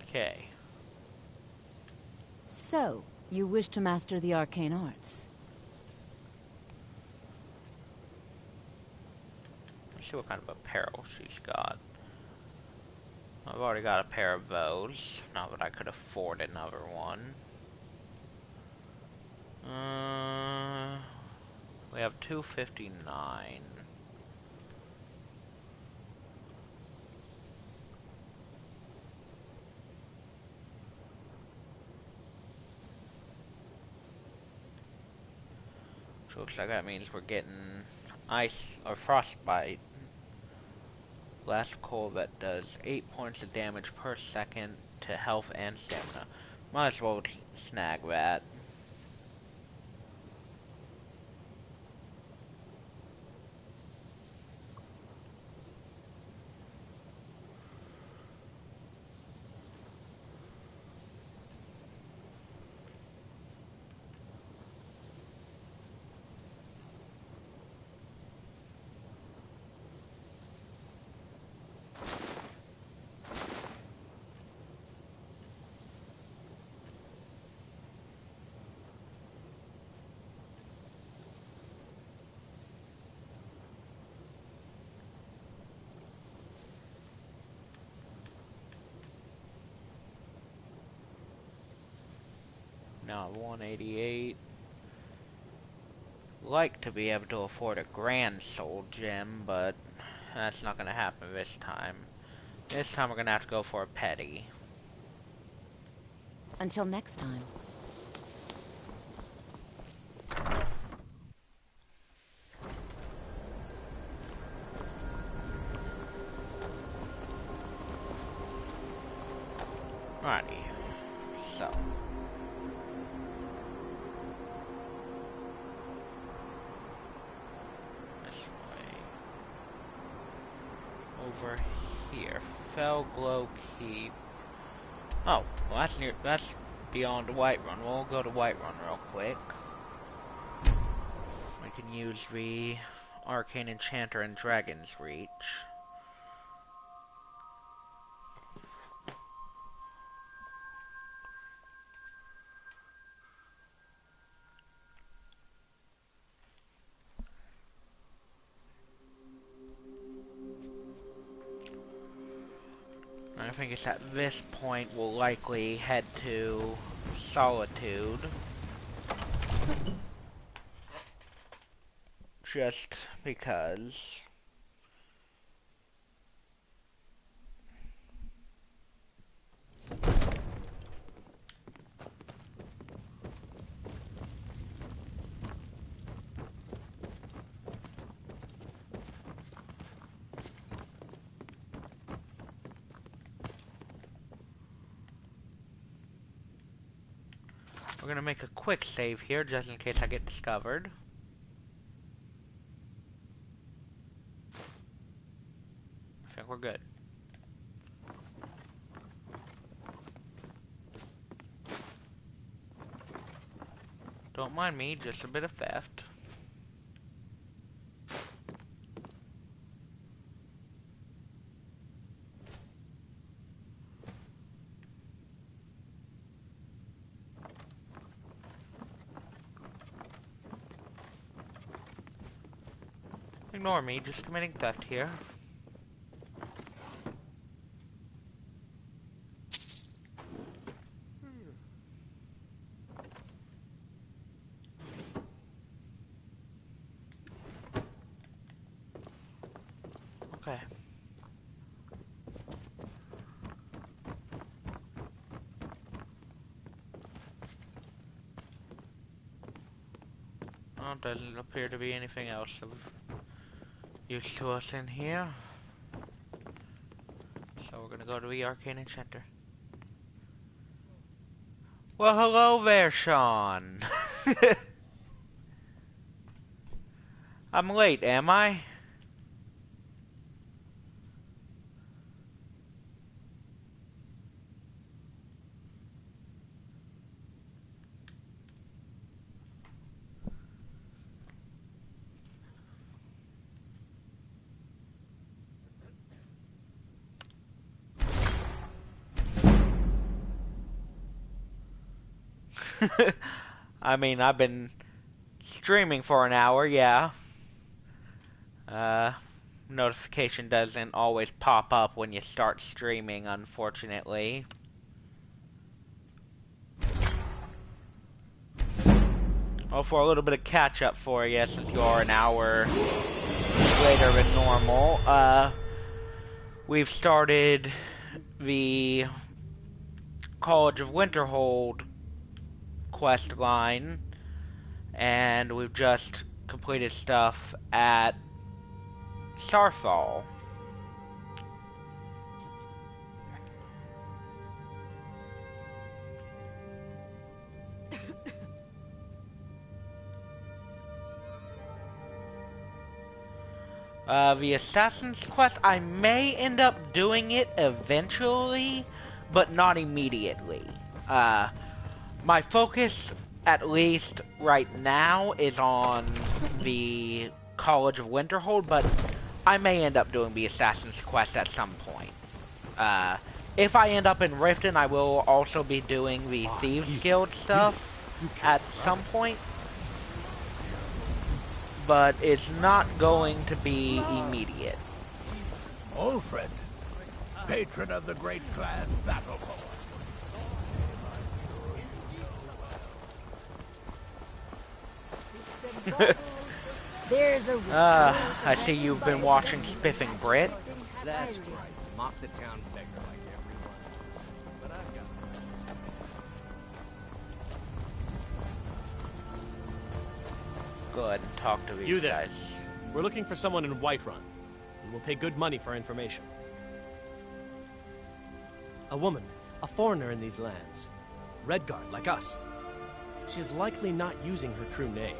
Okay. So, you wish to master the arcane arts? Let's see what kind of apparel she's got. I've already got a pair of those. Not that I could afford another one. We have 259. So looks like that means we're getting ice or frostbite. Last coal that does 8 points of damage per second to health and stamina. Might as well snag that. Now 188. Like to be able to afford a Grand Soul gem, but that's not gonna happen this time. This time we're gonna have to go for a petty. Until next time. Alrighty. So. over here. Fellglow Keep. Oh, well that's beyond Whiterun. We'll go to Whiterun real quick. We can use the Arcane Enchanter and Dragon's Reach. I think it's at this point we'll likely head to Solitude. Just because. We're gonna make a quick save here just in case I get discovered. I think we're good. Don't mind me, just a bit of theft. Ignore me, just committing theft here. Okay. Oh, doesn't appear to be anything else of use to us in here. So we're gonna go to the Arcane Enchanter. Well, hello there, Sean. I'm late, am I? I mean, I've been streaming for an hour, yeah. Notification doesn't always pop up when you start streaming, unfortunately. Oh, for a little bit of catch-up for you, since you are an hour later than normal, we've started the College of Winterhold quest line, and we've just completed stuff at Starfall. The Assassin's Quest, I may end up doing it eventually, but not immediately. My focus, at least right now, is on the College of Winterhold, but I may end up doing the Assassin's Quest at some point. If I end up in Riften, I will also be doing the Thieves Guild stuff at some point. But it's not going to be immediate. Ulfred, patron of the great clan Battleborn. There's a I see you've been watching Spiffing Brit. That's right. Mock the town beggar like everyone else. But I've got Go ahead and talk to these You there. guys. We're looking for someone in Whiterun, and we'll pay good money for information. A woman, a foreigner in these lands. Redguard, like us. She's likely not using her true name.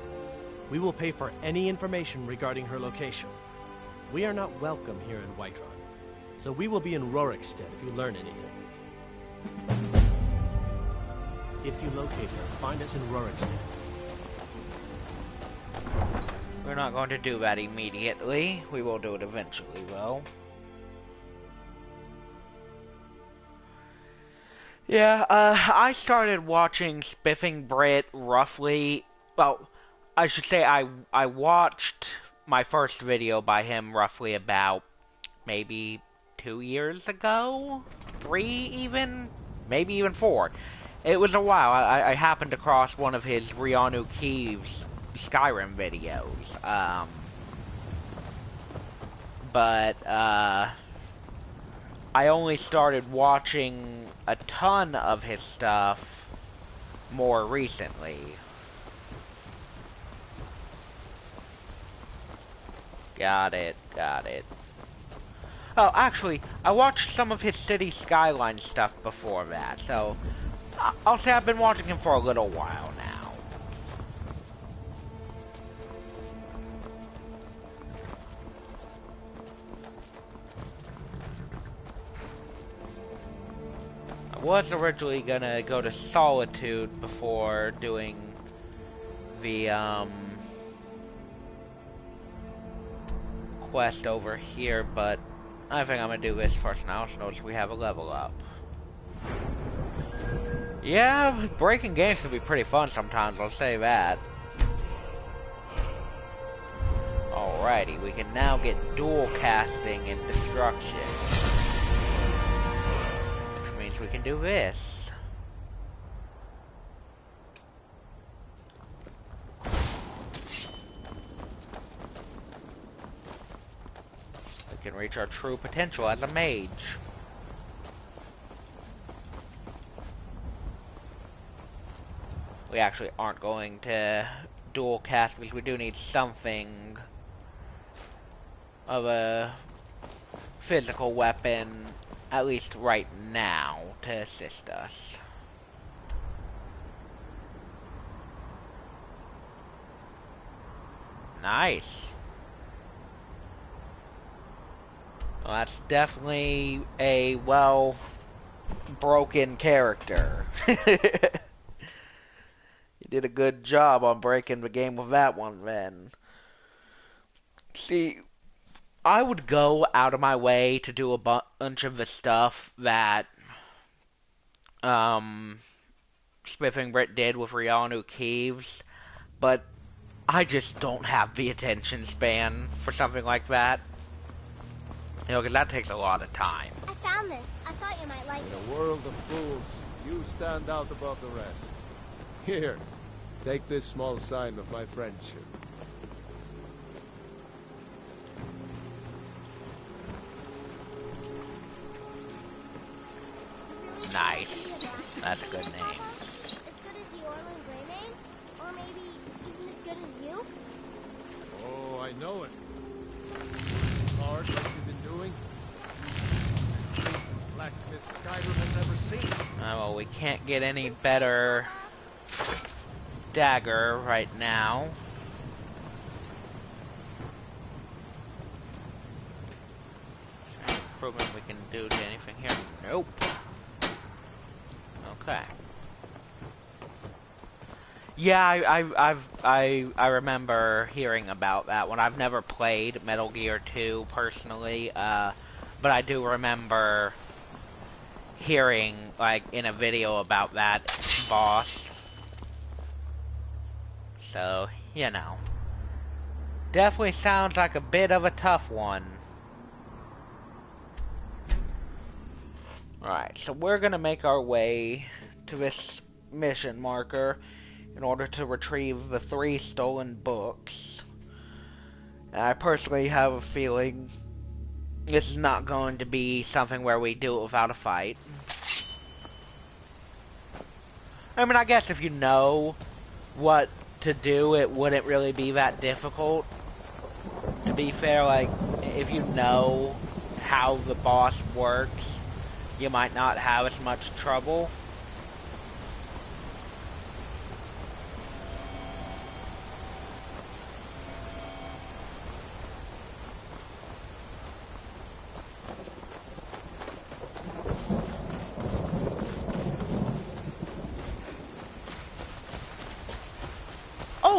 We will pay for any information regarding her location. We are not welcome here in Whiterun. So we will be in Rorikstead if you learn anything. If you locate her, find us in Rorikstead. We're not going to do that immediately. We will do it eventually, though. Yeah, I started watching Spiffing Brit roughly, well, I should say I watched my first video by him roughly about maybe 2 years ago? 3 even? Maybe even 4. It was a while. I happened across one of his Rianu Keeves Skyrim videos. But I only started watching a ton of his stuff more recently. Got it. Oh, actually, I watched some of his City Skyline stuff before that, so I'll say I've been watching him for a little while now. I was originally gonna go to Solitude before doing the, quest over here, but I think I'm gonna do this first now. So notice we have a level up. Yeah, breaking games can be pretty fun sometimes, I'll say that. Alrighty, we can now get dual casting and destruction. Which means we can do this. We can reach our true potential as a mage. We actually aren't going to dual cast because we do need something of a physical weapon, at least right now, to assist us. Nice. Well, that's definitely a well-broken character. You did a good job on breaking the game with that one, then. See, I would go out of my way to do a bunch of the stuff that Spiffing Brit did with Rianu Keeves, but I just don't have the attention span for something like that. You know, because that takes a lot of time. I found this. I thought you might like it. In a world of fools, you stand out above the rest. Here, take this small sign of my friendship. Nice. That's a good name. As good as the Orlin Gray name? Or maybe even as good as you? Oh, I know it. Hard like you've been doing. Blacksmith Skyrim has ever seen. Well, we can't get any better dagger right now. Any improvement we can do to anything here? Nope. Okay. Yeah, I remember hearing about that one. I've never played Metal Gear 2 personally, but I do remember hearing, like, in a video about that boss. So, you know. Definitely sounds like a bit of a tough one. Alright, so we're gonna make our way to this mission marker in order to retrieve the 3 stolen books. And I personally have a feeling this is not going to be something where we do it without a fight. I mean, I guess if you know what to do, it wouldn't really be that difficult. To be fair, like, if you know how the boss works, you might not have as much trouble.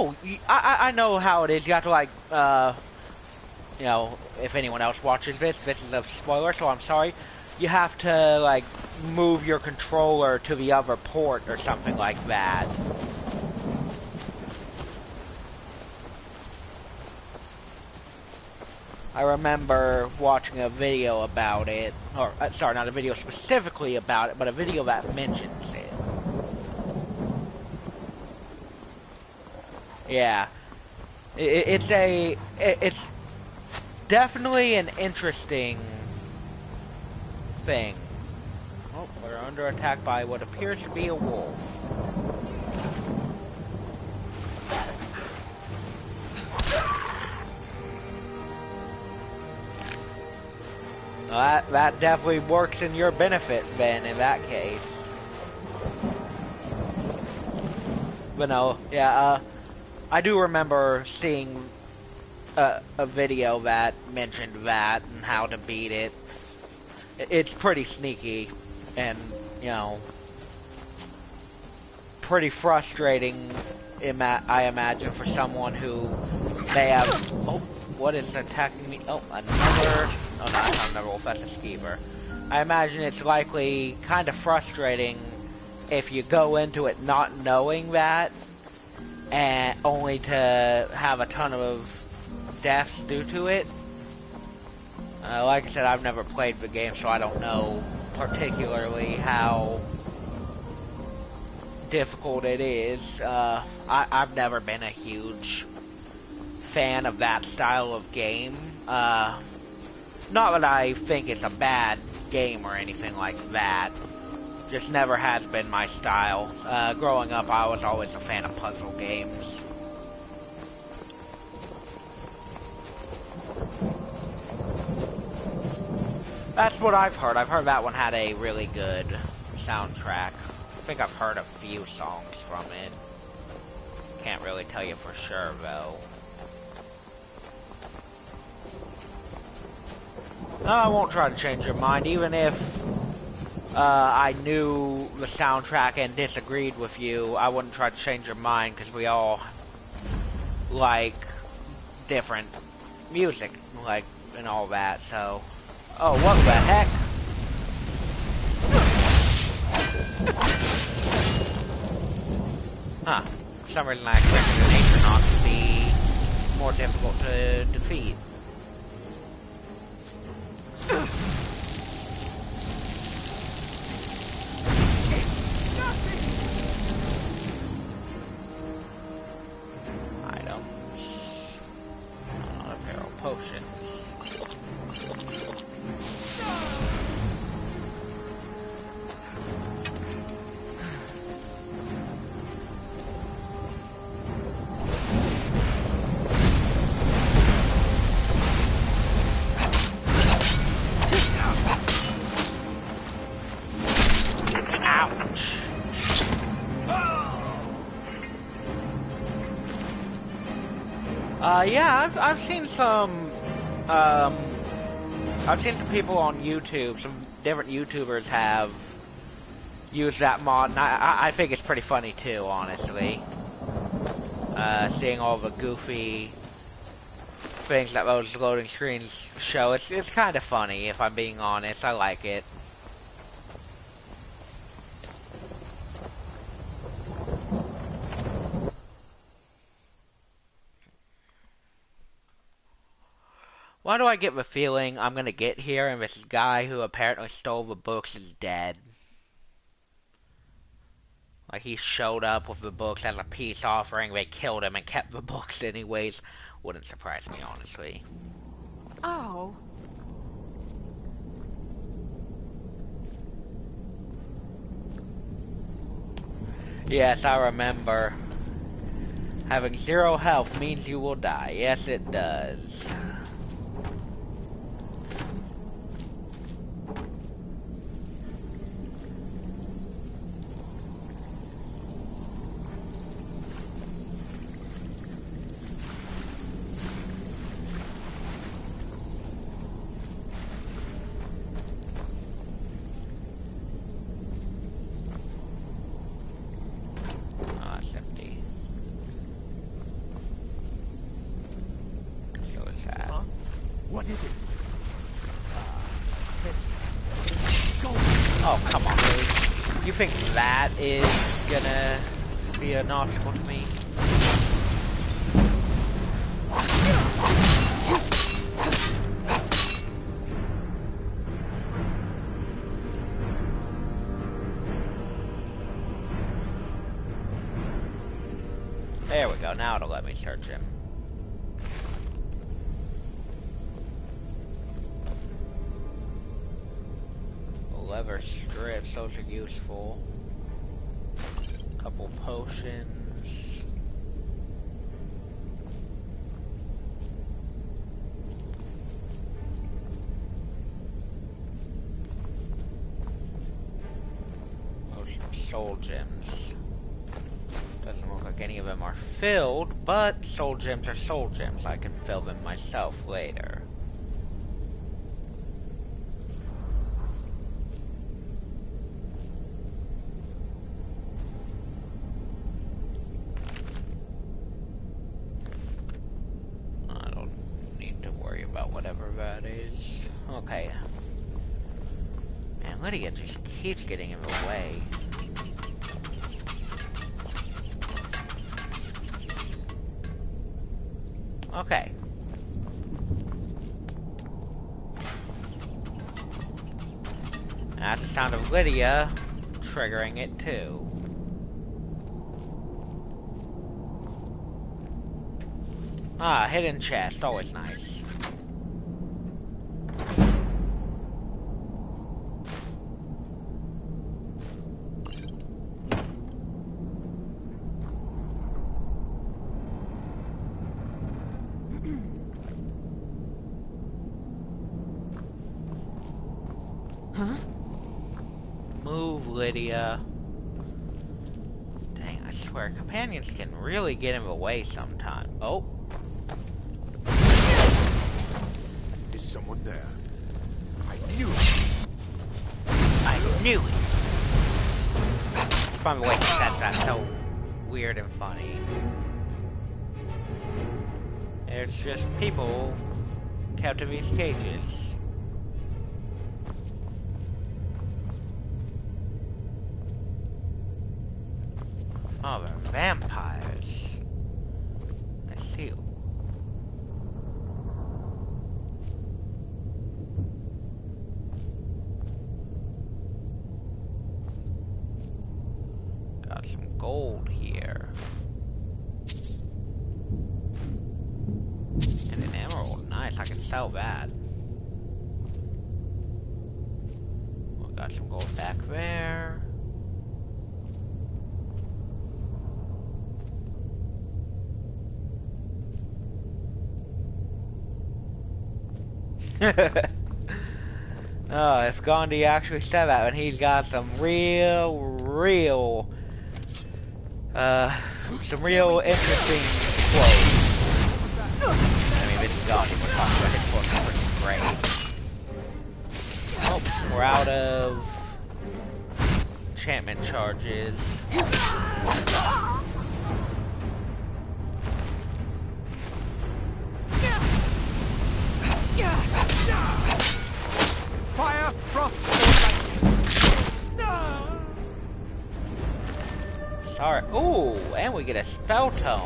Oh, I know how it is. You have to, like, you know, if anyone else watches this is a spoiler, so I'm sorry. You have to, like, move your controller to the other port or something like that. I remember watching a video about it, or, sorry, not a video specifically about it, but a video that mentions it. Yeah. It's definitely an interesting thing. Oh, we're under attack by what appears to be a wolf. Well, that definitely works in your benefit, Ben, in that case. But no, yeah, I do remember seeing a video that mentioned that and how to beat it. It's pretty sneaky and, you know, pretty frustrating, I imagine, for someone who may have... Oh, what is attacking me? Oh, another... Oh, no, that's not another wolf, that's a skeever. I imagine it's likely kind of frustrating if you go into it not knowing that, and only to have a ton of deaths due to it. Like I said, I've never played the game, so I don't know particularly how difficult it is. I've never been a huge fan of that style of game. Not that I think it's a bad game or anything like that. Just never has been my style. Growing up, I was always a fan of puzzle games. That's what I've heard. I've heard that one had a really good soundtrack. I think I've heard a few songs from it. Can't really tell you for sure, though. No, I won't try to change your mind, even if I knew the soundtrack and disagreed with you. I wouldn't try to change your mind, because we all like different music, like, and all that, so... Oh, what the heck? Huh. For some reason I expected an Astronaut to be more difficult to defeat. Items. Not a pair of potions. Yeah, I've seen some, I've seen some people on YouTube, some different YouTubers have used that mod, and I think it's pretty funny too, honestly. Seeing all the goofy things that those loading screens show, it's kind of funny, if I'm being honest. I like it. Why do I get the feeling I'm gonna get here and this guy who apparently stole the books is dead? Like, he showed up with the books as a peace offering, they killed him and kept the books anyways. Wouldn't surprise me, honestly. Oh. Yes, I remember. Having 0 health means you will die. Yes, it does. What is it? Oh, come on, really? You think that is gonna be an obstacle to me? There we go, now it'll let me search him. Lever strips, those are useful. Couple potions. Soul gems. Doesn't look like any of them are filled, but soul gems are soul gems. I can fill them myself later. I don't need to worry about whatever that is. Okay. Man, Lydia just keeps getting in the way. Okay. That's the sound of Lydia triggering it too. Ah, hidden chest, always nice. Huh? Move, Lydia. Dang, I swear, companions can really get in the way sometimes. Oh. Is someone there? I knew it! I knew it! From the way he says that, so weird and funny. There's just people kept in these cages. Oh, they're vampires. I see. Got some gold here. And an emerald. Nice, I can sell that. We got some gold back there. Oh, if Gandhi actually said that, and he's got some real interesting quotes. I mean, this is Gandhi, we're talking about his quotes are pretty great. Oh, we're out of enchantment charges. Fire, frost, Sorry. Ooh, and we get a spell tome.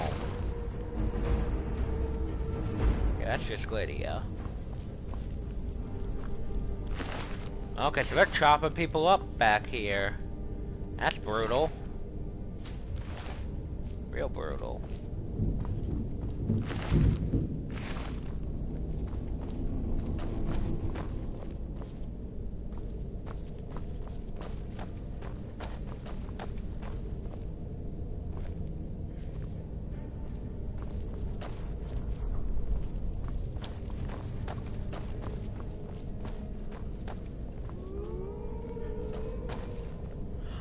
Yeah, that's just Lydia. Okay, so they're chopping people up back here. That's brutal. Real brutal.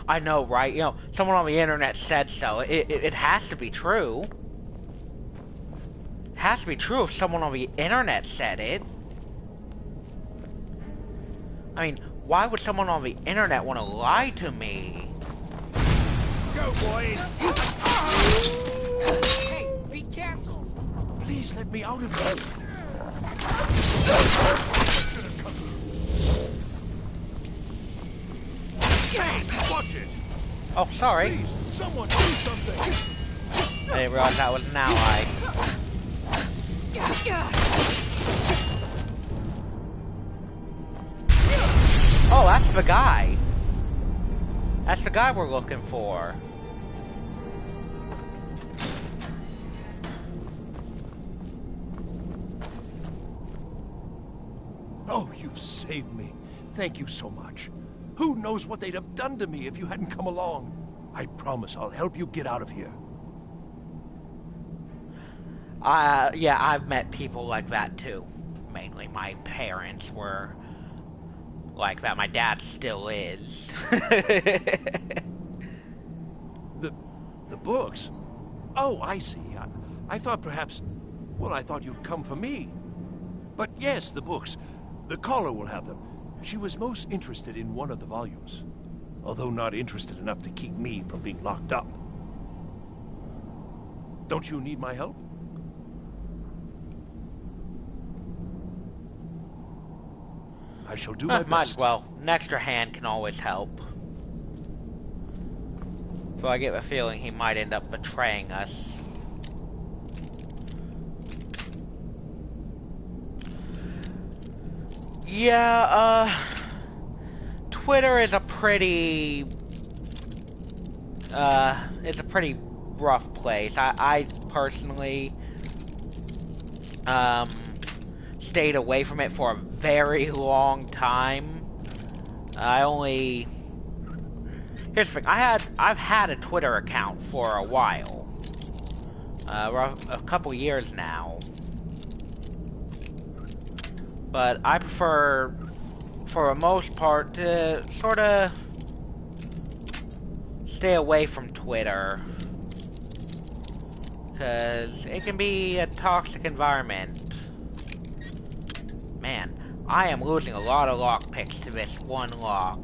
I know, right? You know, someone on the internet said so. It has to be true. It has to be true if someone on the internet said it. I mean, why would someone on the internet want to lie to me? Go, boys! Hey, be careful! Please let me out of here. Watch it! Oh, sorry. Please, someone do something! I didn't realize that was an ally. Oh, that's the guy. That's the guy we're looking for. Oh, you've saved me. Thank you so much. Who knows what they'd have done to me if you hadn't come along? I promise I'll help you get out of here. Yeah, I've met people like that too. Mainly my parents were like that. My dad still is. The books? Oh, I see. I thought perhaps... Well, I thought you'd come for me. But yes, the books. The caller will have them. She was most interested in one of the volumes, although not interested enough to keep me from being locked up. Don't you need my help? I shall do my best. Might as well. An extra hand can always help. Though I get the feeling he might end up betraying us. Yeah, Twitter is a pretty, it's a pretty rough place. I personally, stayed away from it for a very long time. Here's the thing, I've had a Twitter account for a while. A couple years now. But I prefer, for the most part, to sort of stay away from Twitter. Because it can be a toxic environment. Man, I am losing a lot of lockpicks to this one lock.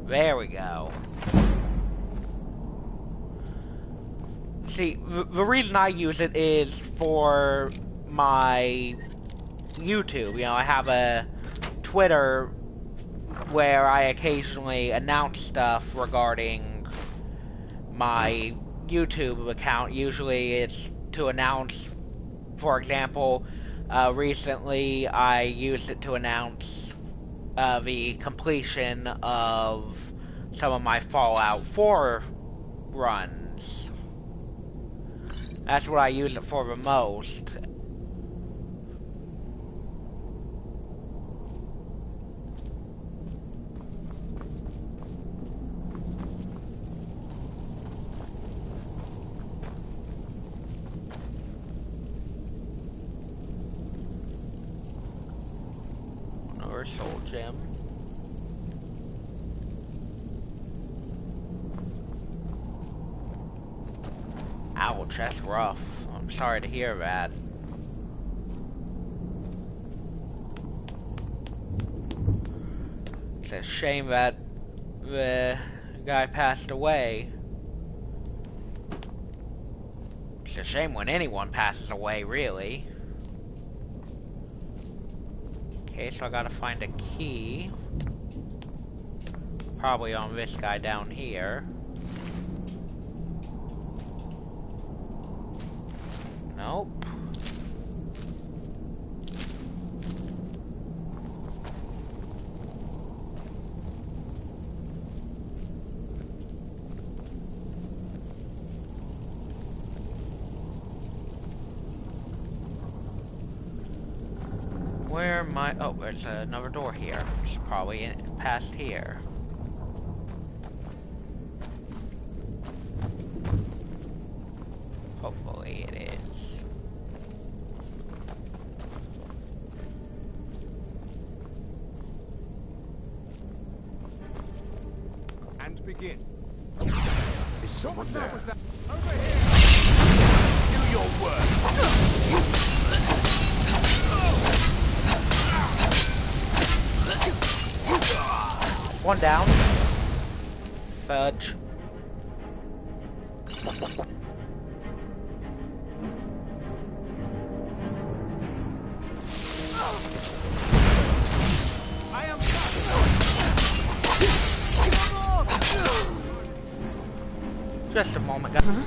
There we go. See, the reason I use it is for my YouTube. You know, I have a Twitter where I occasionally announce stuff regarding my YouTube account. Usually it's to announce, for example, recently I used it to announce the completion of some of my Fallout 4 runs. That's what I use it for the most. Another soul gem. Ouch, that's rough. I'm sorry to hear that. It's a shame that the guy passed away. It's a shame when anyone passes away, really. Okay, so I gotta find a key. Probably on this guy down here. Nope. Where am I? Oh, there's another door here. It's probably past here. Hopefully it is. And begin. Is someone there? Was that? Over here! Do your work! One down. Fudge. Just a moment, guys. Huh?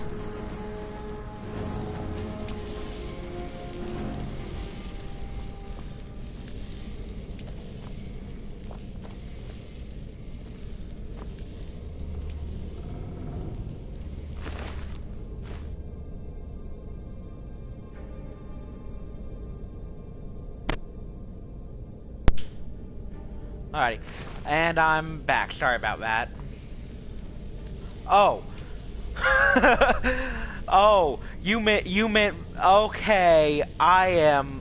Alrighty, and I'm back. Sorry about that. Oh. Oh, you meant, okay, I am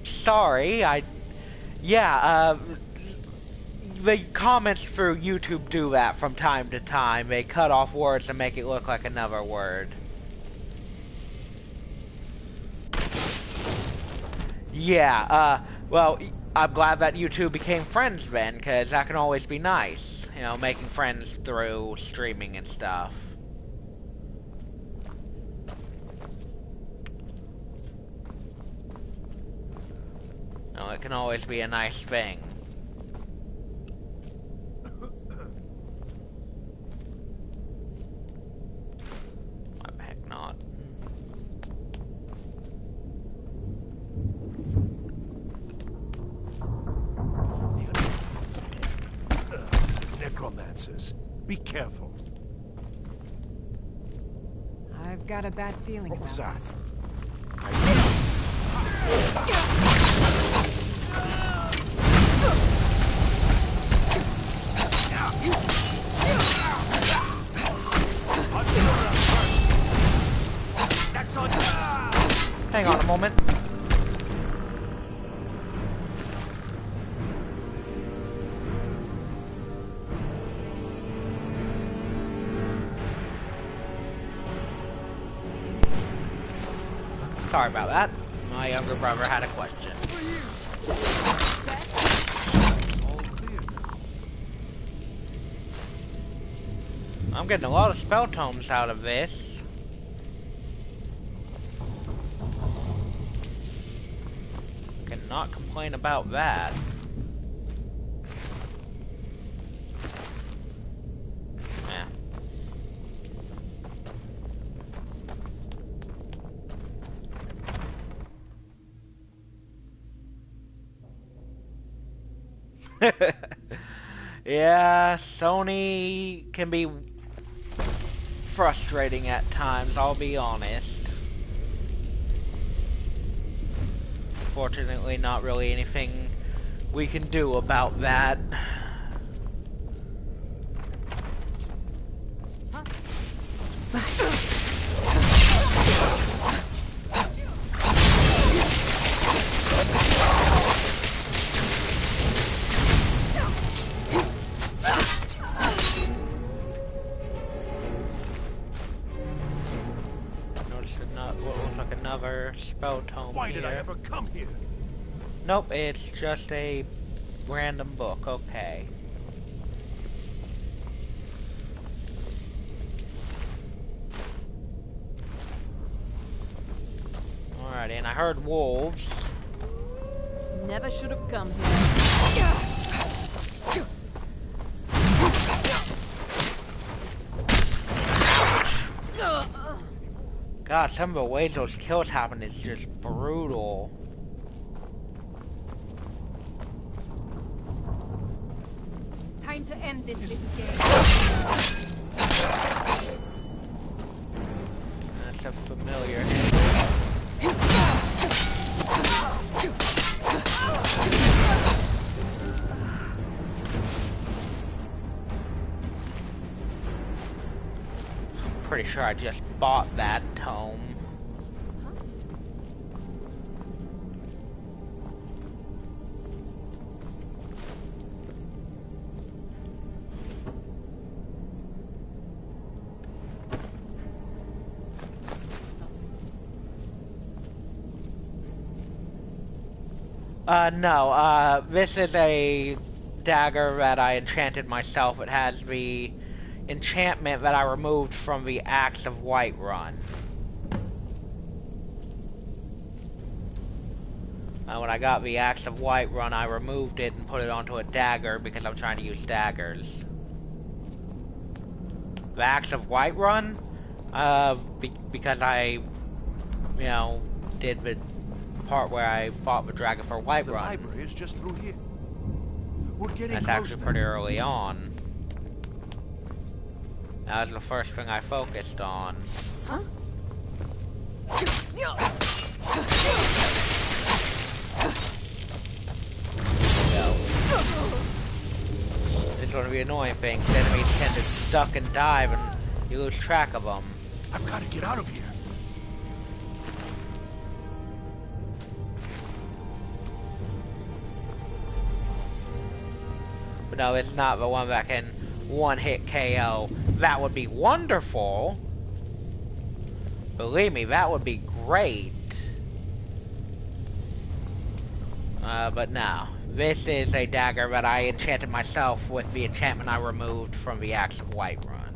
sorry, the comments through YouTube do that from time to time. They cut off words and make it look like another word. Yeah, well, I'm glad that you two became friends then, because that can always be nice. You know, making friends through streaming and stuff. You know, it can always be a nice thing. Why the heck not? Necromancers. Be careful. I've got a bad feeling about this. Hang on a moment. Sorry about that. My younger brother had a question. I'm getting a lot of spell tomes out of this. Cannot complain about that. Yeah, Sony can be frustrating at times, I'll be honest. Fortunately, not really anything we can do about that. Spell tome. Why did I ever come here? Nope, it's just a random book. Okay. Alrighty, and I heard wolves. Never should have come here. God, some of the ways those kills happen is just brutal. Time to end this little game. That's a familiar. Pretty sure I just bought that tome. No, this is a dagger that I enchanted myself. It has the enchantment that I removed from the Axe of Whiterun. When I got the Axe of Whiterun, I removed it and put it onto a dagger because I'm trying to use daggers. The Axe of Whiterun? Because I, you know, did the part where I fought the dragon for Whiterun. The library is just through here. We're getting That's close actually now. pretty early on. That was the first thing I focused on. Huh? It's one of the annoying things. Enemies tend to duck and dive and you lose track of them. I've got to get out of here. But no, it's not the one that can one-hit KO. That would be wonderful. Believe me, that would be great. But no. This is a dagger that I enchanted myself with the enchantment I removed from the Axe of Whiterun.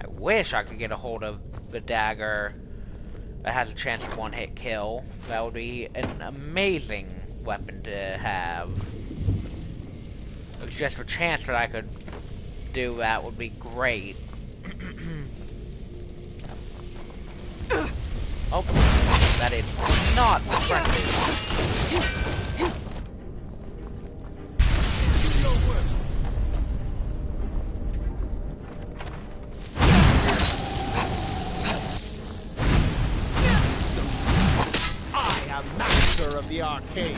I wish I could get a hold of the dagger that has a chance of one-hit kill. That would be an amazing weapon to have. It was just a chance that I could do that would be great. Oh, that is not friendly. I am master of the arcade.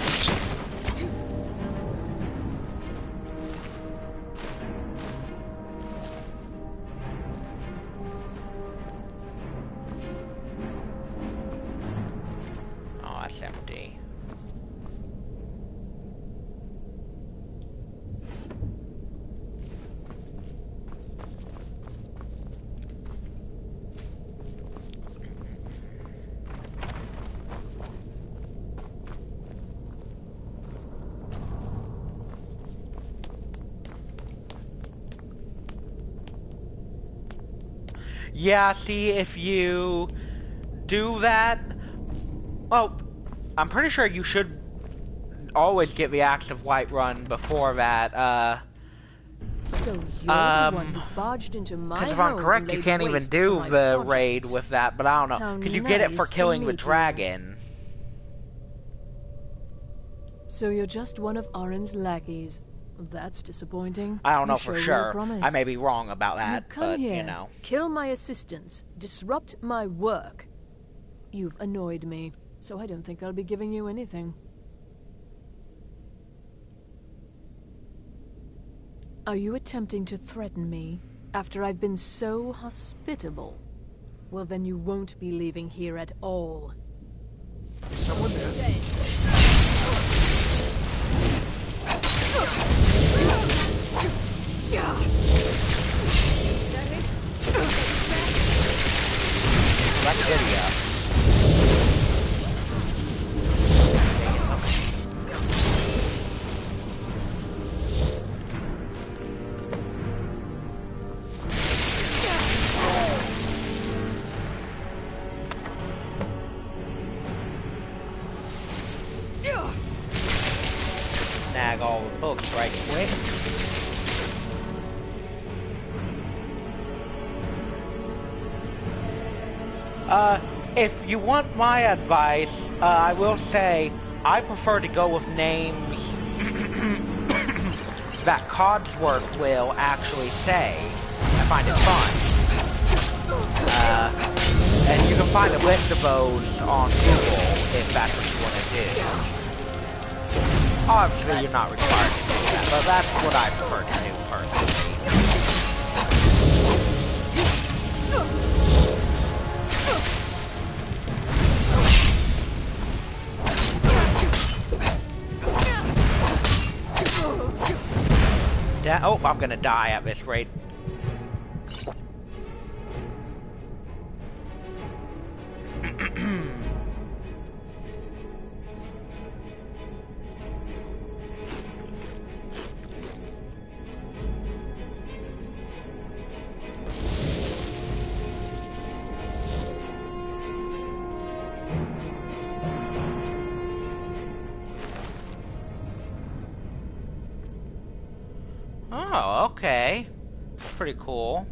Oh, that's empty. Yeah, see, if you do that, well, I'm pretty sure you should always get the Axe of Whiterun before that, So you're the one who barged into my because if home I'm correct, and you laid can't even waste to do my the project. raid with that, but I don't know, How because you get it for nice to killing the meet you. dragon. So you're just one of Arin's lackeys. That's disappointing. I don't know You for show sure. your promise. I may be wrong about that, You come but, here, you know. kill my assistants, disrupt my work. You've annoyed me, so I don't think I'll be giving you anything. Are you attempting to threaten me after I've been so hospitable? Well, then you won't be leaving here at all. Is someone there? That's idiot. Snag all the books right quick. If you want my advice, I will say I prefer to go with names that Codsworth will actually say. I find it fun. And you can find a list of those on Google if that's what you want to do. Obviously, you're not required to do that, but that's what I prefer to do personally. Oh, I'm gonna die at this rate. Oh, okay. Pretty cool.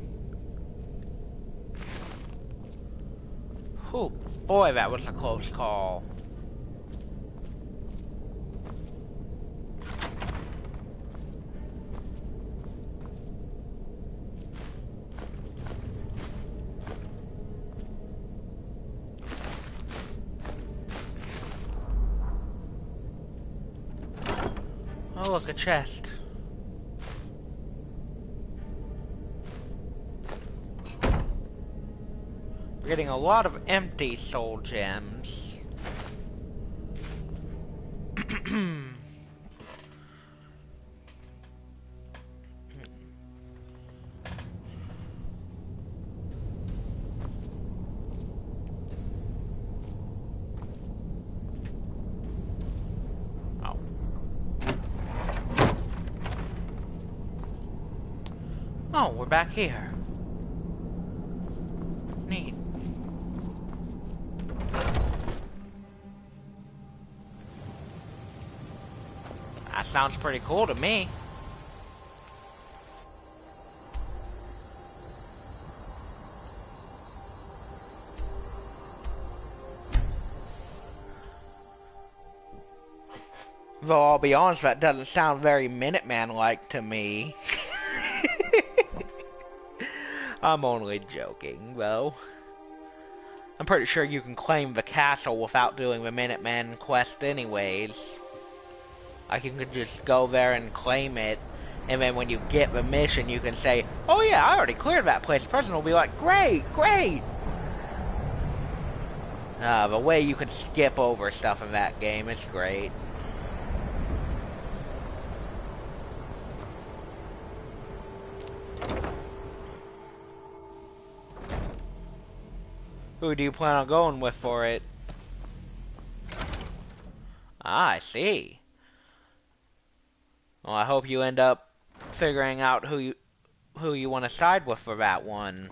Whew, boy, that was a close call. Oh, look, a chest. We're getting a lot of empty soul gems. Oh, we're back here. Neat. That sounds pretty cool to me. Though I'll be honest, that doesn't sound very Minuteman-like to me. I'm only joking, though. I'm pretty sure you can claim the castle without doing the Minuteman quest anyways. Like, you can just go there and claim it, and then when you get the mission, you can say, oh yeah, I already cleared that place. The person will be like, great, great! The way you can skip over stuff in that game is great. Who do you plan on going with for it? Ah, I see. Well, I hope you end up figuring out who you want to side with for that one.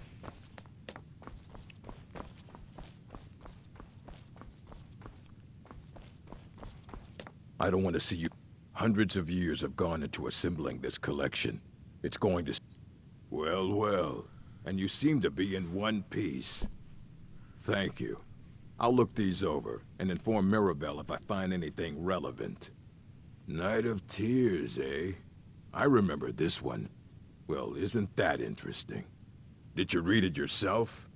I don't want to see you. Hundreds of years have gone into assembling this collection. It's going to... Well, well. And you seem to be in one piece. Thank you. I'll look these over and inform Mirabelle if I find anything relevant. Night of Tears, eh? I remember this one. Well, isn't that interesting? Did you read it yourself?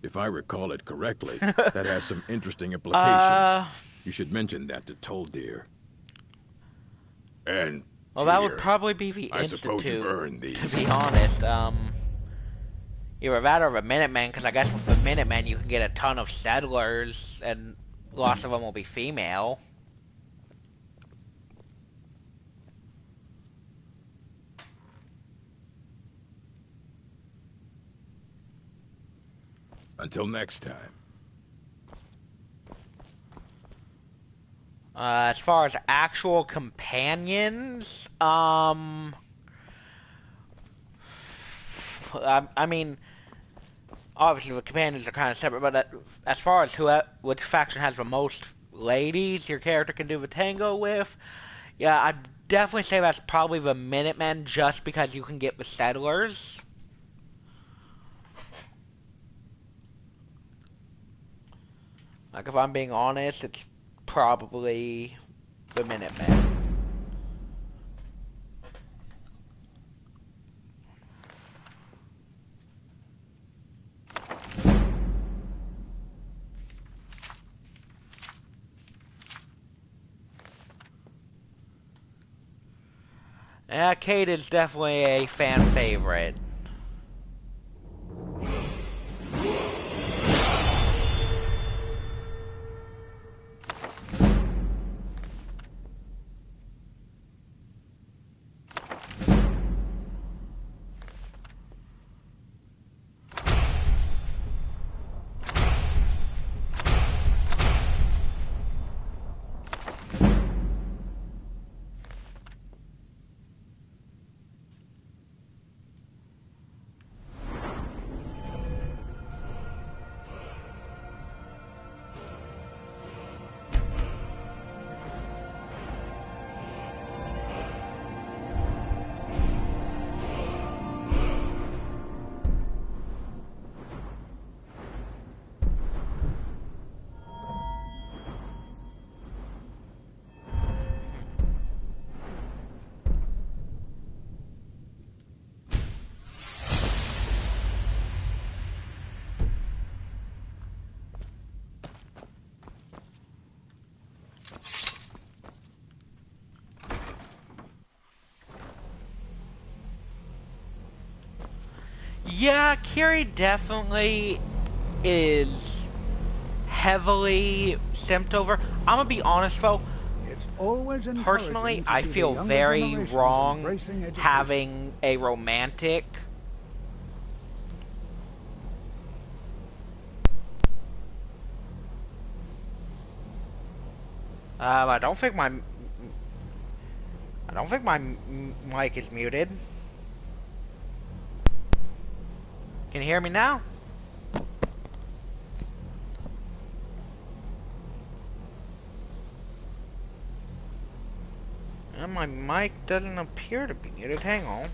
If I recall it correctly, that has some interesting implications. You should mention that to Toldir. And well, that would probably be the I suppose you've earned these. To be honest, either that or the Minutemen, because I guess with the Minutemen you can get a ton of settlers, and lots of them will be female. Until next time. As far as actual companions, I mean, obviously the companions are kind of separate, but as far as which faction has the most ladies your character can do the tango with, yeah, I'd definitely say that's probably the Minutemen, just because you can get the settlers. Like, if I'm being honest, it's probably the Minutemen. Yeah, Kate is definitely a fan favorite. Yeah, Kiri definitely is heavily simped over. I'm gonna be honest though, It's always personally, I feel very wrong having a romantic I don't think my mic is muted. Can you hear me now? And my mic doesn't appear to be muted. Hang on.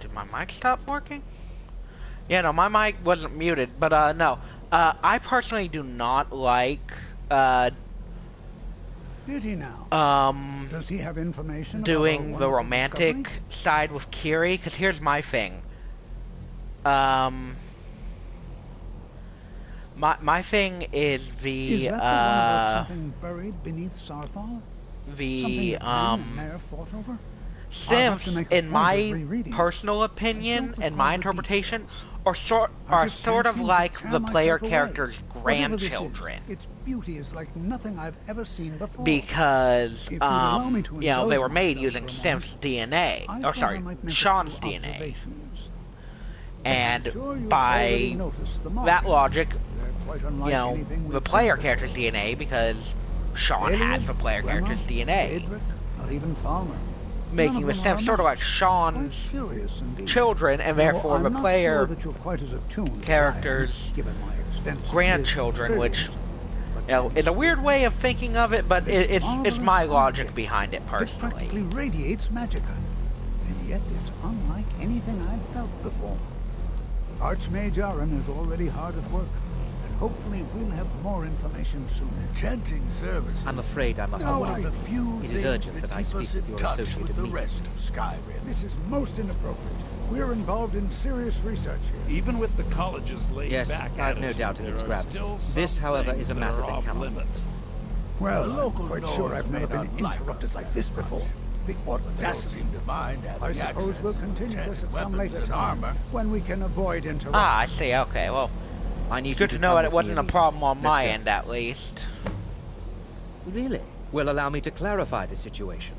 Did my mic stop working? Yeah, no, my mic wasn't muted, but no. I personally do not like Did he now? Does he have information doing about the romantic side with Kiri? Because here's my thing. My thing is the Is that the one about something buried beneath Sarthal? the Mayor fought over? Simps, in my personal opinion and my interpretation, are sort of like the player character's grandchildren. Its beauty is like nothing I've ever seen before. Because you know, they were made using Sim's DNA, or sorry, Sean's DNA. And by that logic, you know, the player character's DNA, because Sean has the player character's DNA. Not even Falmer. Making the Sims sort of like Sean's children, and therefore the player character's grandchildren, which, you know, is a weird way of thinking of it, but it's my logic behind it personally. It practically radiates magicka, and yet it's unlike anything I've felt before. Archmage Aaron is already hard at work, and hopefully we'll have more information soon. Chanting service. I'm afraid I must away. It is urgent that I speak with your associate the rest of Skyrim. This is most inappropriate. We're involved in serious research here. Even with the college's laid Yes, back I've no doubt of its gravity. This, however, is a matter that cannot wait. Well, I'm quite sure I've never been interrupted like this before. The audacity. I suppose we'll continue this at some later time, when we can avoid interruption. Ah, I see. Okay, well, it's good to know that it wasn't a problem on my end, at least. Really? Well, allow me to clarify the situation.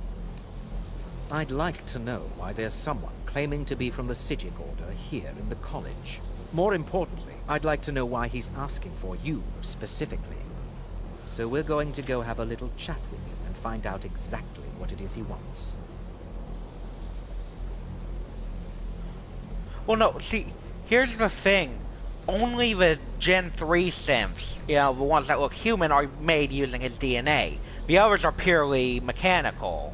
I'd like to know why there's someone claiming to be from the Psijic Order here in the college. More importantly, I'd like to know why he's asking for you specifically. So we're going to go have a little chat with him and find out exactly what it is he wants. Well, no, see, here's the thing. Only the Gen 3 Sims, you know, the ones that look human, are made using his DNA. The others are purely mechanical.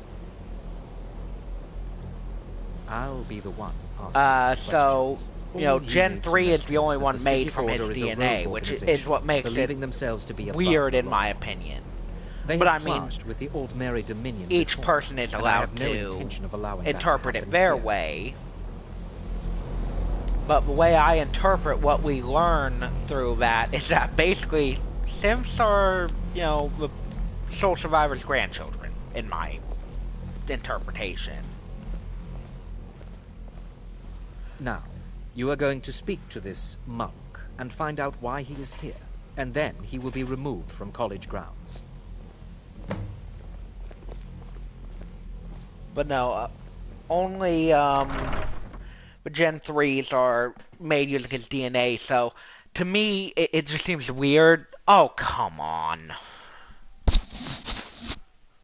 I'll be the one asking so, questions. you know, All Gen need to 3 know is the only that one the made Psijic from his Order is a DNA, rogue which is organization, what makes believing it themselves to be above weird the in law. my opinion. They But I have mean, clashed with the Ordinary Dominion each before, person is and I allowed have no to intention of allowing that to interpret it happen their here. way. But the way I interpret what we learn through that is that basically Sims are, you know, the Soul Survivor's grandchildren, in my interpretation. Now, you are going to speak to this monk and find out why he is here, and then he will be removed from college grounds. But no, only the Gen 3s are made using his DNA, so to me, it just seems weird. Oh, come on.